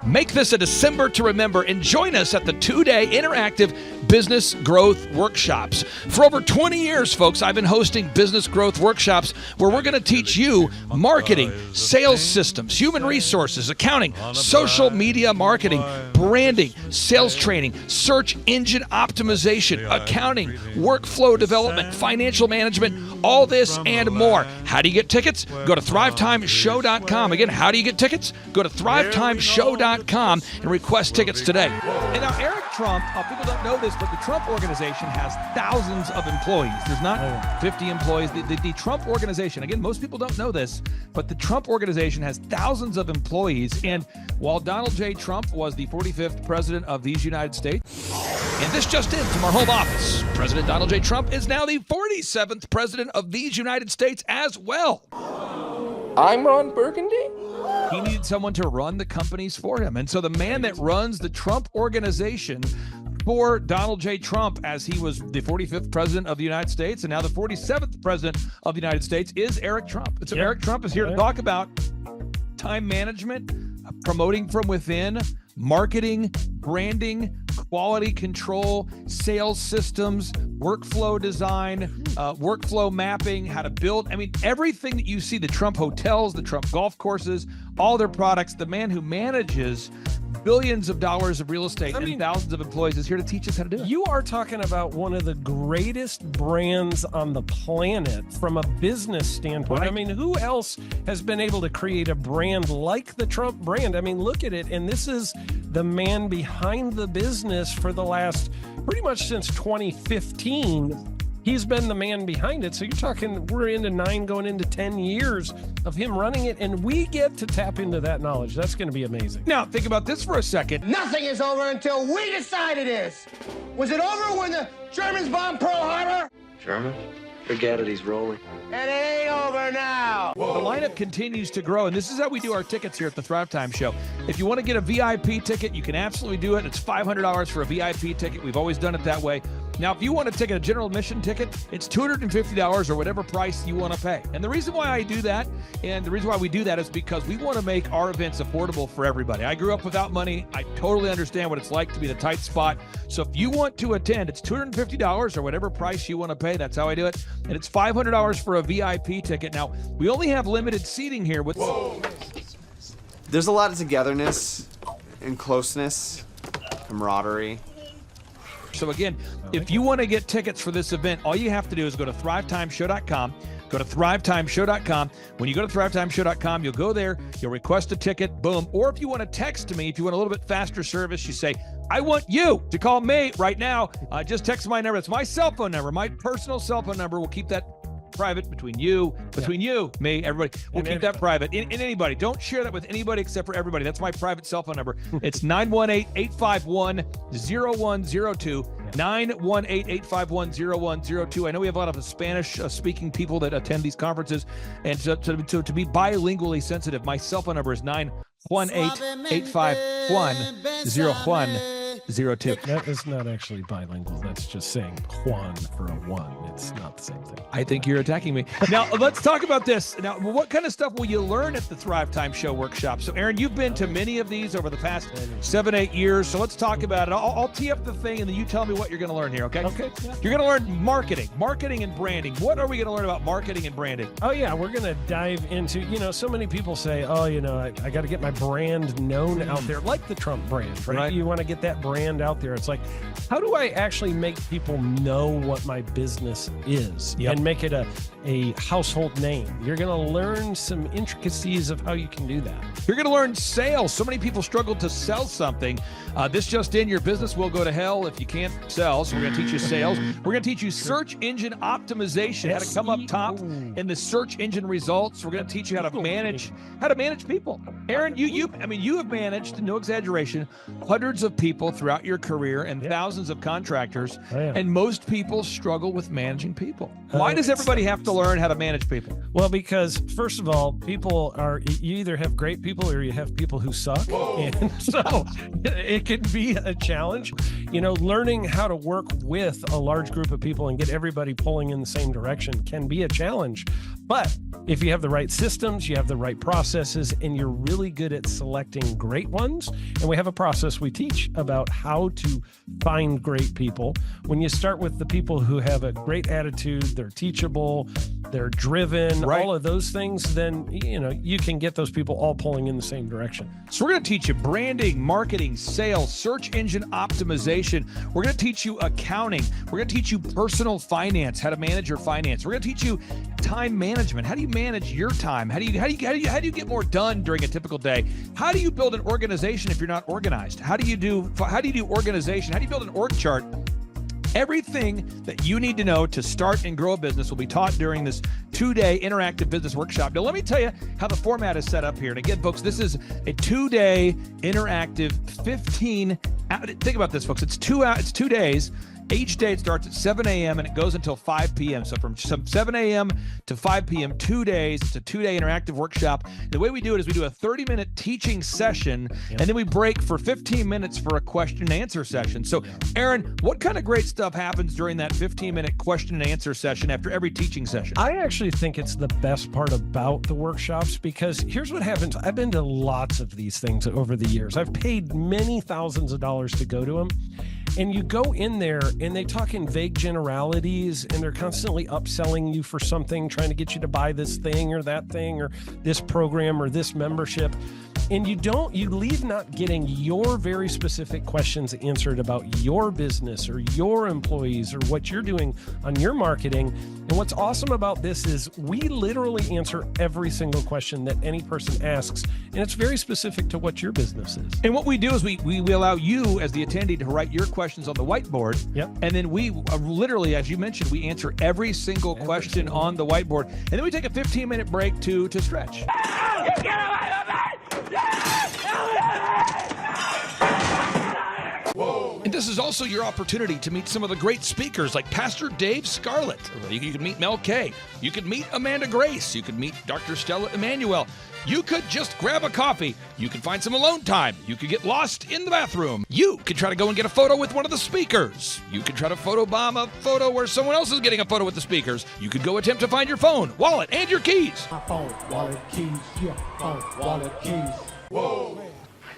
Make this a December to remember and join us at the 2-day interactive business growth workshops. For over 20 years, folks, I've been hosting business growth workshops where we're going to teach you marketing, sales systems, human resources, accounting, social media marketing, branding, sales training, search engine optimization, accounting, workflow development, financial management, all this and more. How do you get tickets? Go to thrivetimeshow.com. Again, how do you get tickets? Go to thrivetimeshow.com and request tickets today. And now Eric Trump, people don't know this, but the Trump organization has thousands of employees. There's not 50 employees. The Trump organization, again, most people don't know this, but the Trump organization has thousands of employees. And while Donald J. Trump was the 45th president of these United States, and this just in from our home office, President Donald J. Trump is now the 47th president of these United States as well. I'm Ron Burgundy? He needed someone to run the companies for him. And so the man that runs the Trump organization for Donald J. Trump, as he was the 45th president of the United States and now the 47th president of the United States, is Eric Trump. And so Eric Trump is here to talk about time management, promoting from within, marketing, branding, quality control, sales systems, workflow design, workflow mapping, how to build. I mean, everything that you see, the Trump hotels, the Trump golf courses, all their products, the man who manages billions of dollars of real estate and thousands of employees is here to teach us how to do it. You are talking about one of the greatest brands on the planet from a business standpoint. Right. I mean, who else has been able to create a brand like the Trump brand? I mean, look at it. And this is the man behind the business for the last pretty much since 2015. He's been the man behind it. So you're talking, we're into 9 going into 10 years of him running it, and we get to tap into that knowledge. That's going to be amazing. Now, think about this for a second. Nothing is over until we decide it is. Was it over when the Germans bombed Pearl Harbor? German? Forget it, he's rolling. And it ain't over now. The lineup continues to grow, and this is how we do our tickets here at the Thrivetime Show. If you want to get a VIP ticket, you can absolutely do it. It's $500 for a VIP ticket. We've always done it that way. Now, if you want to take a general admission ticket, it's $250 or whatever price you want to pay. And the reason why I do that, and the reason why we do that is because we want to make our events affordable for everybody. I grew up without money. I totally understand what it's like to be in a tight spot. So if you want to attend, it's $250 or whatever price you want to pay. That's how I do it. And it's $500 for a VIP ticket. Now, we only have limited seating here with... Whoa. There's a lot of togetherness and closeness, camaraderie. So again, if you want to get tickets for this event, all you have to do is go to thrivetimeshow.com. Go to thrivetimeshow.com. When you go to thrivetimeshow.com, you'll go there, you'll request a ticket, boom. Or if you want to text me, if you want a little bit faster service, you say, I want you to call me right now. Just text my number. It's my cell phone number, my personal cell phone number. We'll keep that private between you, me, everybody. We'll keep that private. And anybody, don't share that with anybody except for everybody. That's my private cell phone number. It's 918-851-0102. 918-851-0102. I know we have a lot of Spanish-speaking people that attend these conferences, and to be bilingually sensitive, my cell phone number is 918-851-0102. That is not actually bilingual. That's just saying Juan for a one. It's not the same thing. I think you're attacking me. Now, let's talk about this. Now, what kind of stuff will you learn at the Thrivetime Show workshop? So, Aaron, you've been to many of these over the past 7-8 years. So let's talk about it. I'll tee up the thing, and then you tell me what you're going to learn here, okay? Okay. Yeah. You're going to learn marketing and branding. What are we going to learn about marketing and branding? Oh, yeah. We're going to dive into, so many people say, I got to get my brand known out there, like the Trump brand, right? You want to get that brand out there. It's like, how do I actually make people know what my business is and make it a household name? You're going to learn some intricacies of how you can do that. You're going to learn sales. So many people struggle to sell something. This just in, your business will go to hell if you can't sell. So we're going to teach you sales. We're going to teach you search engine optimization, how to come up top in the search engine results. We're going to teach you how to manage people. Aaron, you have managed, no exaggeration, hundreds of people throughout your career and thousands of contractors. And most people struggle with managing people. Why does everybody have to learn how to manage people? Well, because first of all, you either have great people or you have people who suck. And so it can be a challenge. Learning how to work with a large group of people and get everybody pulling in the same direction can be a challenge. But if you have the right systems, you have the right processes, and you're really good at selecting great ones, and we have a process we teach about how to find great people. When you start with the people who have a great attitude, they're teachable, they're driven, all of those things, then, you can get those people all pulling in the same direction. So we're going to teach you branding, marketing, sales, search engine optimization. We're going to teach you accounting. We're going to teach you personal finance, how to manage your finance. We're going to teach you time management. How do you manage your time? How do you get more done during a typical day? How do you build an organization if you're not organized? How do you do organization? How do you build an org chart? Everything that you need to know to start and grow a business will be taught during this 2-day interactive business workshop. Now, let me tell you how the format is set up here. And again, folks, this is a 2-day interactive 15. Think about this, folks. It's 2 days. Each day it starts at 7 a.m. and it goes until 5 p.m. So from 7 a.m. to 5 p.m., 2 days. It's a 2-day interactive workshop. The way we do it is we do a 30-minute teaching session, and then we break for 15 minutes for a question and answer session. So, Aaron, what kind of great stuff happens during that 15-minute question and answer session after every teaching session? I actually think it's the best part about the workshops, because here's what happens. I've been to lots of these things over the years. I've paid many thousands of dollars to go to them. And you go in there and they talk in vague generalities, and they're constantly upselling you for something, trying to get you to buy this thing or that thing or this program or this membership. And you leave not getting your very specific questions answered about your business or your employees or what you're doing on your marketing. And what's awesome about this is we literally answer every single question that any person asks, and it's very specific to what your business is. And what we do is we allow you as the attendee to write your questions on the whiteboard. Yep. And then we literally, as you mentioned, we answer every single question on the whiteboard. And then we take a 15-minute break to stretch. And this is also your opportunity to meet some of the great speakers like Pastor Dave Scarlett. You can meet Mel Kay. You could meet Amanda Grace. You could meet Dr. Stella Emanuel. You could just grab a coffee. You could find some alone time. You could get lost in the bathroom. You could try to go and get a photo with one of the speakers. You could try to photobomb a photo where someone else is getting a photo with the speakers. You could go attempt to find your phone, wallet, and your keys. My phone, wallet, keys, yeah, phone, wallet, keys. Whoa.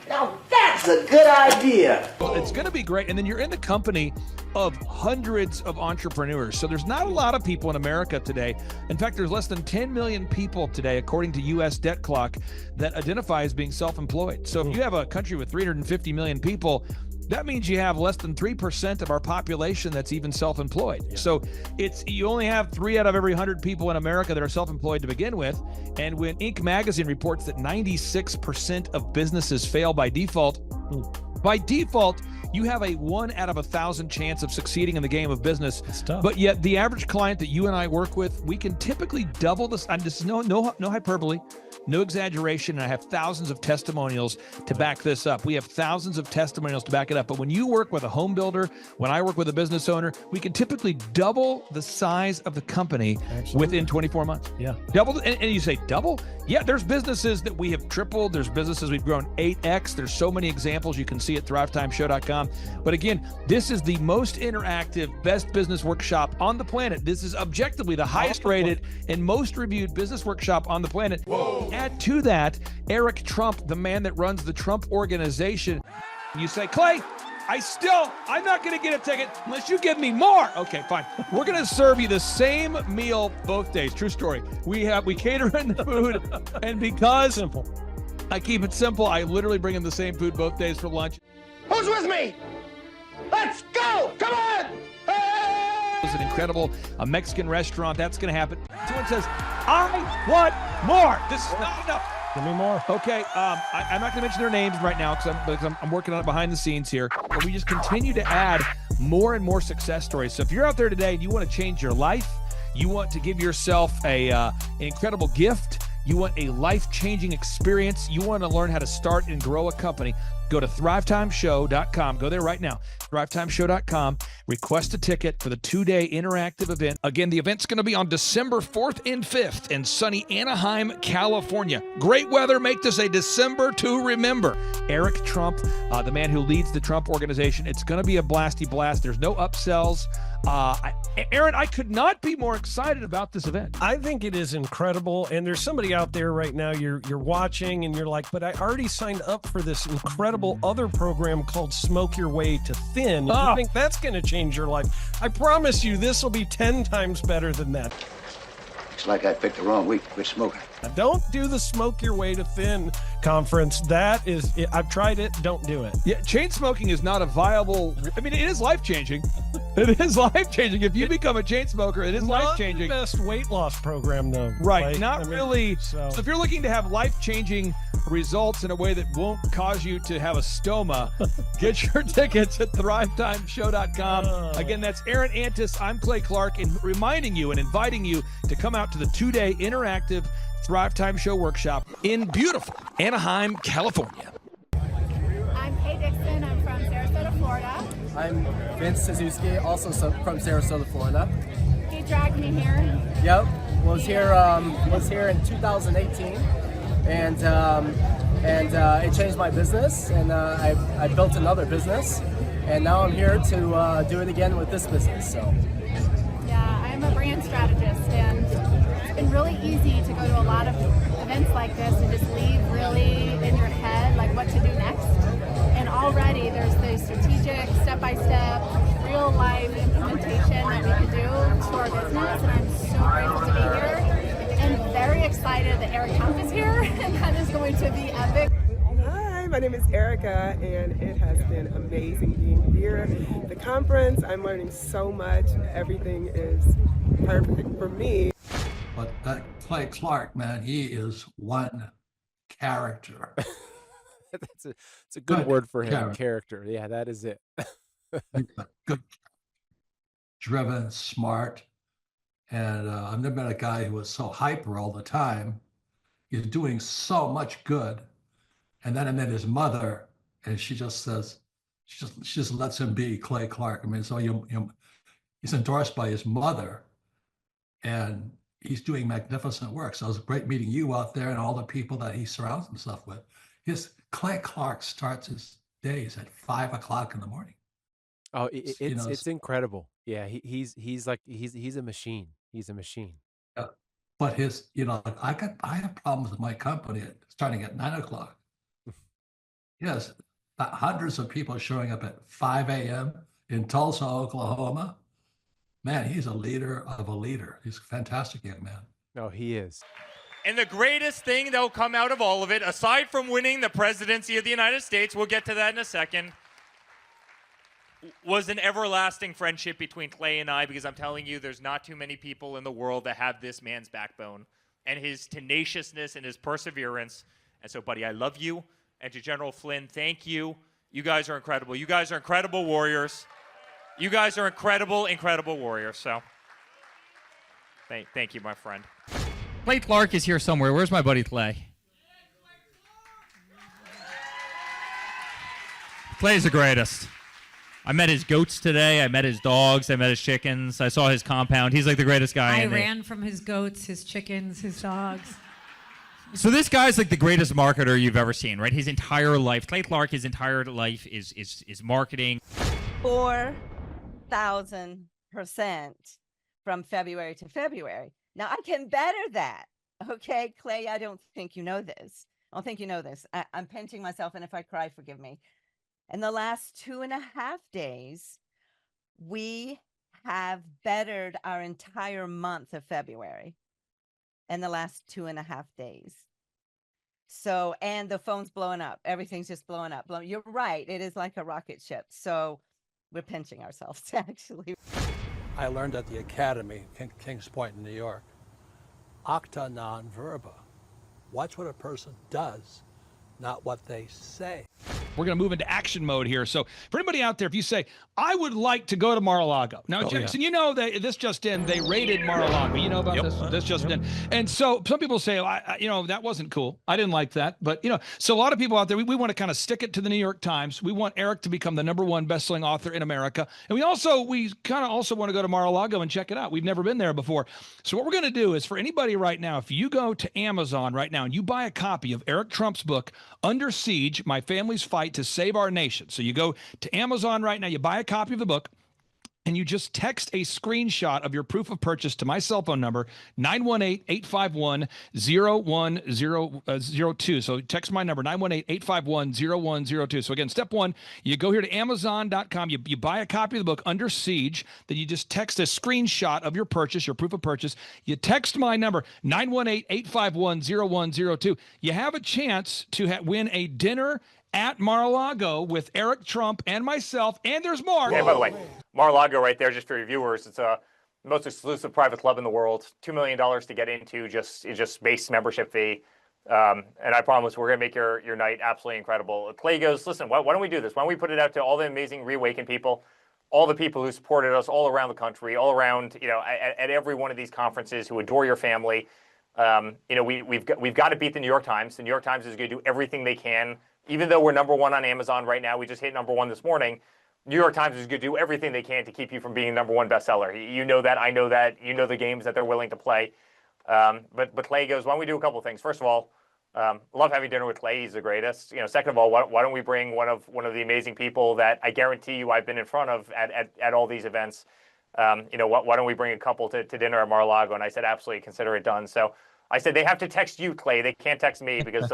Now that's a good idea. Well, it's going to be great. And then you're in the company of hundreds of entrepreneurs. So there's not a lot of people in America today. In fact, there's less than 10 million people today, according to U.S. Debt Clock, that identify as being self-employed. So if you have a country with 350 million people, that means you have less than 3% of our population that's even self-employed. Yeah. So you only have 3 out of every 100 people in America that are self-employed to begin with. And when Inc. magazine reports that 96% of businesses fail by default, you have a 1 out of 1,000 chance of succeeding in the game of business. It's tough. But yet the average client that you and I work with, we can typically double this. And this is no hyperbole, no exaggeration. And I have thousands of testimonials to back this up. We have thousands of testimonials to back it up. But when you work with a home builder, when I work with a business owner, we can typically double the size of the company within 24 months. Yeah. Double. And you say double? Yeah, there's businesses that we have tripled. There's businesses we've grown 8x. There's so many examples you can see at thrivetimeshow.com. But again, this is the most interactive, best business workshop on the planet. This is objectively the highest rated and most reviewed business workshop on the planet. Whoa. Add to that, Eric Trump, the man that runs the Trump Organization. You say, Clay, I'm not going to get a ticket unless you give me more. Okay, fine. We're going to serve you the same meal both days. True story. We cater in the food, and because I keep it simple, I literally bring in the same food both days for lunch. Who's with me? Let's go! Come on! Hey! It's an incredible Mexican restaurant. That's going to happen. Someone says, I want more. This is not enough. Give me more. Okay, I'm not going to mention their names right now because I'm working on it behind the scenes here. But we just continue to add more and more success stories. So if you're out there today and you want to change your life, you want to give yourself an incredible gift, you want a life-changing experience, you want to learn how to start and grow a company, go to thrivetimeshow.com. Go there right now, thrivetimeshow.com. Request a ticket for the 2-day interactive event. Again, the event's going to be on December 4th and 5th in sunny Anaheim, California. Great weather. Make this a December to remember. Eric Trump, the man who leads the Trump Organization. It's going to be a blasty blast. There's no upsells. Aaron, I could not be more excited about this event. I think it is incredible. And there's somebody out there right now, you're watching and you're like, but I already signed up for this incredible other program called Smoke Your Way to Thin. I think that's going to change your life. I promise you, this will be 10 times better than that. Looks like I picked the wrong week to quit smoking. Don't do the Smoke Your Way to Thin conference. I've tried it. Don't do it. Yeah, chain smoking is not a viable. I mean, it is life-changing. It is life-changing. If you become a chain smoker, it is life-changing. Not the best weight loss program, though. Right. Really. So if you're looking to have life-changing results in a way that won't cause you to have a stoma, get your tickets at thrivetimeshow.com. Again, that's Aaron Antis. I'm Clay Clark, and reminding you and inviting you to come out to the 2-day interactive Thrive Time Show workshop in beautiful Anaheim, California. I'm Kay Dixon. I'm from Sarasota, Florida. I'm Vince Suzuki, also from Sarasota, Florida. He dragged me here. Yep, was here in 2018, and it changed my business, and I built another business, and now I'm here to do it again with this business. So. Yeah, I'm a brand strategist, and it's been really easy to go to a lot of events like this and just leave really in your head like what to do next. And already there's the strategic, step-by-step, real-life implementation that we can do to our business, and I'm so grateful to be here and very excited that Eric Trump is here, and that is going to be epic. Hi, my name is Erica, and it has been amazing being here. The conference, I'm learning so much. Everything is perfect for me. But that Clay Clark, man, he is one character. It's a good word for him. Character. Yeah, that is it. Good, driven, smart, and I've never met a guy who was so hyper all the time. He's doing so much good, and then I met his mother, and she just says, she just lets him be Clay Clark. I mean, so he's endorsed by his mother, and he's doing magnificent work. So it was great meeting you out there and all the people that he surrounds himself with. Clay Clark starts his days at 5 o'clock in the morning. Oh, it's incredible. Yeah, he's a machine. He's a machine. But I have problems with my company starting at 9 o'clock. Yes, hundreds of people showing up at 5 a.m. in Tulsa, Oklahoma. Man, he's a leader of a leader. He's a fantastic young man. No, he is. And the greatest thing that'll come out of all of it, aside from winning the presidency of the United States, we'll get to that in a second, was an everlasting friendship between Clay and I, because I'm telling you, there's not too many people in the world that have this man's backbone and his tenaciousness and his perseverance. And so, buddy, I love you. And to General Flynn, thank you. You guys are incredible. You guys are incredible warriors. You guys are incredible, incredible warriors. So thank you, my friend. Clay Clark is here somewhere. Where's my buddy Clay? Clay's the greatest. I met his goats today. I met his dogs. I met his chickens. I saw his compound. He's like the greatest guy. I ran from his goats, his chickens, his dogs. So this guy's like the greatest marketer you've ever seen, right? His entire life, Clay Clark, his entire life is marketing. 4,000% from February to February. Now, I can better that. Okay, Clay, I don't think you know this. I don't think you know this. I'm pinching myself, and if I cry, forgive me. In the last 2.5 days, we have bettered our entire month of February in the last 2.5 days. So, and the phone's blowing up. Everything's just blowing up. You're right. It is like a rocket ship. So we're pinching ourselves, actually. I learned at the Academy, Kings Point in New York, acta non verba. Watch what a person does, not what they say. We're going to move into action mode here. So for anybody out there, if you say, I would like to go to Mar-a-Lago. Now, Jackson, you know that this just in, they raided Mar-a-Lago. You know about this? This just in. And so some people say, that wasn't cool. I didn't like that. But, so a lot of people out there, we want to kind of stick it to the New York Times. We want Eric to become the #1 best-selling author in America. And we kind of also want to go to Mar-a-Lago and check it out. We've never been there before. So what we're going to do is for anybody right now, if you go to Amazon right now and you buy a copy of Eric Trump's book, Under Siege, My Family's Fight to Save Our Nation. So you go to Amazon right now, you buy a copy of the book, and you just text a screenshot of your proof of purchase to my cell phone number, 918-851-0102. So text my number, 918-851-0102. So again, step one, you go here to Amazon.com, you buy a copy of the book, Under Siege, then you just text a screenshot of your purchase, your proof of purchase. You text my number, 918-851-0102. You have a chance to win a dinner at Mar-a-Lago with Eric Trump and myself, and there's more. And by the way, Mar-a-Lago right there, just for your viewers, it's a most exclusive private club in the world. $2 million to get into, just base membership fee. And I promise we're going to make your night absolutely incredible. Clay goes, listen, why don't we do this? Why don't we put it out to all the amazing Reawaken people, all the people who supported us all around the country, all around, at every one of these conferences, who adore your family. We've got to beat the New York Times. The New York Times is going to do everything they can. Even though we're #1 on Amazon right now, we just hit #1 this morning. New York Times is going to do everything they can to keep you from being #1 bestseller. You know that. I know that. You know the games that they're willing to play. But Clay goes, why don't we do a couple of things? First of all, love having dinner with Clay. He's the greatest. Second of all, why don't we bring one of the amazing people that I guarantee you I've been in front of at all these events. Why don't we bring a couple to dinner at Mar-a-Lago? And I said, absolutely, consider it done. So I said, they have to text you, Clay. They can't text me because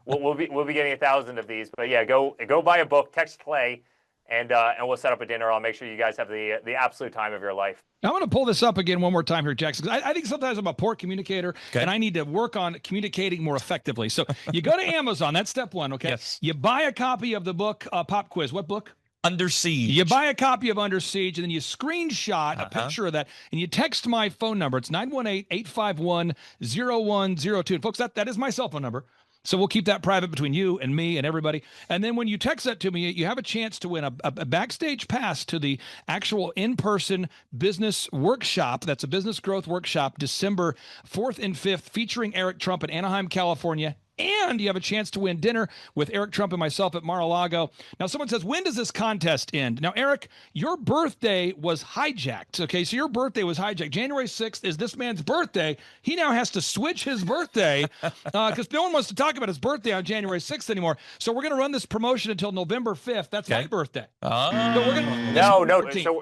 we'll be getting 1,000 of these. But yeah, go buy a book, text Clay, and we'll set up a dinner. I'll make sure you guys have the absolute time of your life. I'm going to pull this up again one more time here, Jackson, because I think sometimes I'm a poor communicator, and I need to work on communicating more effectively. So you go to Amazon. That's step one, okay? Yes. You buy a copy of the book, Pop Quiz. What book? Under Siege. You buy a copy of Under Siege, and then you screenshot a picture of that, and you text my phone number. It's 918-851-0102. And folks, that is my cell phone number. So we'll keep that private between you and me and everybody. And then when you text that to me, you have a chance to win a backstage pass to the actual in-person business workshop. That's a business growth workshop, December 4th and 5th, featuring Eric Trump in Anaheim, California. And you have a chance to win dinner with Eric Trump and myself at Mar-a-Lago. Now, someone says, when does this contest end? Now, Eric, your birthday was hijacked. Okay, so your birthday was hijacked. January 6th is this man's birthday. He now has to switch his birthday because no one wants to talk about his birthday on January 6th anymore. So we're going to run this promotion until November 5th. That's my birthday. So we're gonna, no.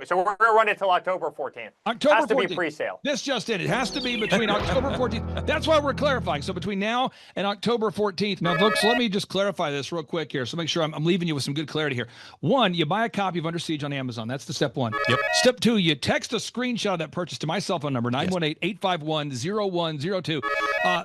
So we're going to run it till October 14th. October 14th. Has to be pre-sale. This just in. It has to be between October 14th. That's why we're clarifying. So between now and October 14th. Now, folks, let me just clarify this real quick here. So make sure I'm leaving you with some good clarity here. One, you buy a copy of Under Siege on Amazon. That's the step one. Yep. Step two, you text a screenshot of that purchase to my cell phone number, 918-851-0102.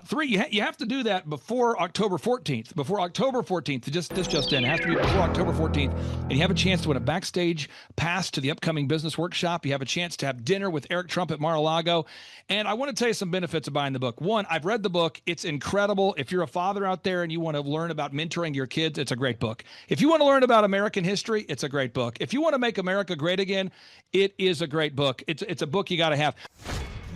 Three, you have to do that before October 14th. Before October 14th, this just in. It has to be before October 14th. And you have a chance to win a backstage pass to the upcoming business workshop. You have a chance to have dinner with Eric Trump at Mar-a-Lago. And I want to tell you some benefits of buying the book. One, I've read the book. It's incredible. If you're a father out there and you want to learn about mentoring your kids, it's a great book. If you want to learn about American history, it's a great book. If you want to make America great again, it is a great book. It's a book you got to have.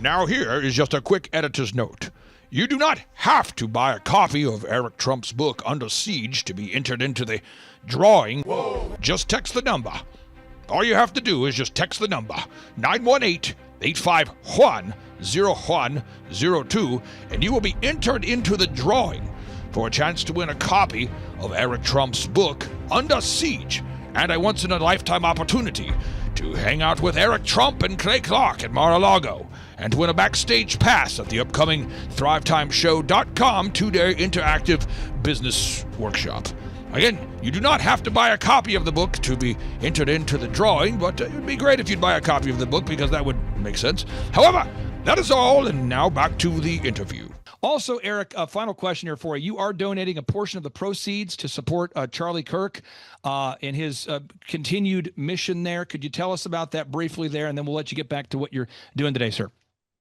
Now here is just a quick editor's note. You do not have to buy a copy of Eric Trump's book Under Siege to be entered into the drawing. Whoa. Just text the number. All you have to do is just text the number 918-851-0102 and you will be entered into the drawing for a chance to win a copy of Eric Trump's book Under Siege and a once-in-a-lifetime opportunity to hang out with Eric Trump and Clay Clark at Mar-a-Lago and to win a backstage pass at the upcoming ThriveTimeShow.com 2-day interactive business workshop. Again, you do not have to buy a copy of the book to be entered into the drawing, but it would be great if you'd buy a copy of the book because that would make sense. However, that is all, and now back to the interview. Also, Eric, a final question here for you. You are donating a portion of the proceeds to support Charlie Kirk in his continued mission there. Could you tell us about that briefly there, and then we'll let you get back to what you're doing today, sir?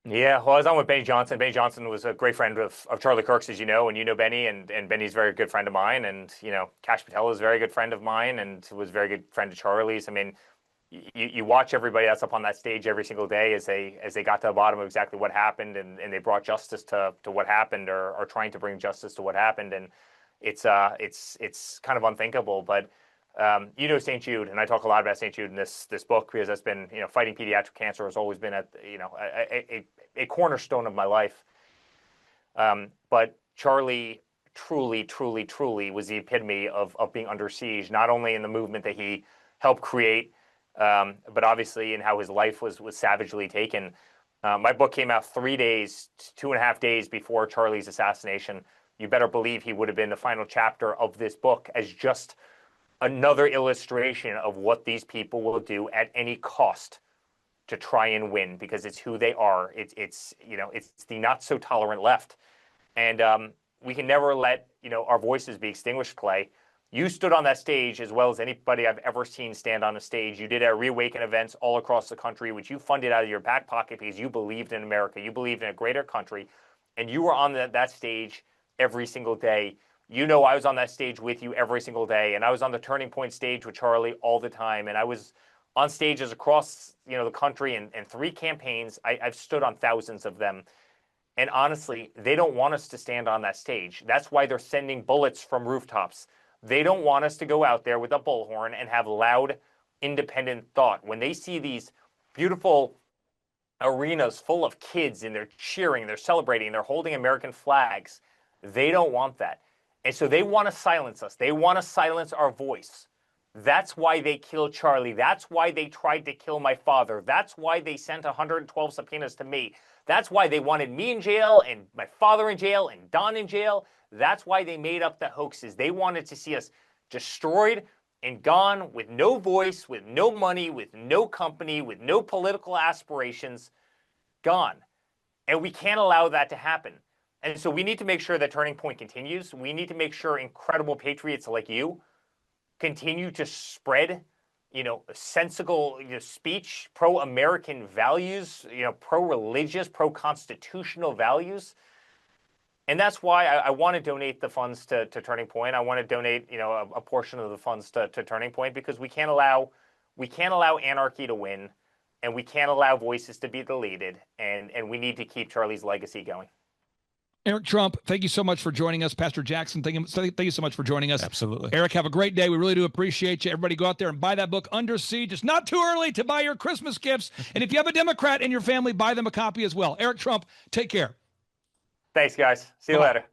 Yeah, well, I was on with Benny Johnson. Benny Johnson was a great friend of Charlie Kirk's, as you know, and you know Benny, and Benny's a very good friend of mine. And, Kash Patel is a very good friend of mine and was a very good friend of Charlie's. I mean, you watch everybody that's up on that stage every single day as they got to the bottom of exactly what happened, and they brought justice to what happened, or are trying to bring justice to what happened. And it's kind of unthinkable, but St. Jude, and I talk a lot about St. Jude in this book because that's been, fighting pediatric cancer has always been a cornerstone of my life. But Charlie truly was the epitome of being under siege, not only in the movement that he helped create, but obviously in how his life was savagely taken. My book came out 2.5 days before Charlie's assassination. You better believe he would have been the final chapter of this book as just another illustration of what these people will do at any cost to try and win, because it's who they are. It's the not so tolerant left, and we can never let our voices be extinguished. Clay, you stood on that stage as well as anybody I've ever seen stand on a stage. You did our Reawaken events all across the country, which you funded out of your back pocket because you believed in America, you believed in a greater country, and you were on that stage every single day. I was on that stage with you every single day, and I was on the Turning Point stage with Charlie all the time, and I was on stages across the country and 3 campaigns. I've stood on thousands of them, and honestly, they don't want us to stand on that stage. That's why they're sending bullets from rooftops. They don't want us to go out there with a bullhorn and have loud independent thought, when they see these beautiful arenas full of kids and they're cheering, they're celebrating, they're holding American flags, they don't want that. And so they want to silence us. They want to silence our voice. That's why they killed Charlie. That's why they tried to kill my father. That's why they sent 112 subpoenas to me. That's why they wanted me in jail and my father in jail and Don in jail. That's why they made up the hoaxes. They wanted to see us destroyed and gone with no voice, with no money, with no company, with no political aspirations, gone. And we can't allow that to happen. And so we need to make sure that Turning Point continues. We need to make sure incredible patriots like you continue to spread, sensible speech, pro-American values, pro-religious, pro-constitutional values. And that's why I want to donate the funds to Turning Point. I want to donate, a portion of the funds to Turning Point, because we can't allow anarchy to win, and we can't allow voices to be deleted, and we need to keep Charlie's legacy going. Eric Trump, thank you so much for joining us. Pastor Jackson, thank you so much for joining us. Absolutely. Eric, have a great day. We really do appreciate you. Everybody go out there and buy that book, Under Siege. It's not too early to buy your Christmas gifts. And if you have a Democrat in your family, buy them a copy as well. Eric Trump, take care. Thanks, guys. See you later.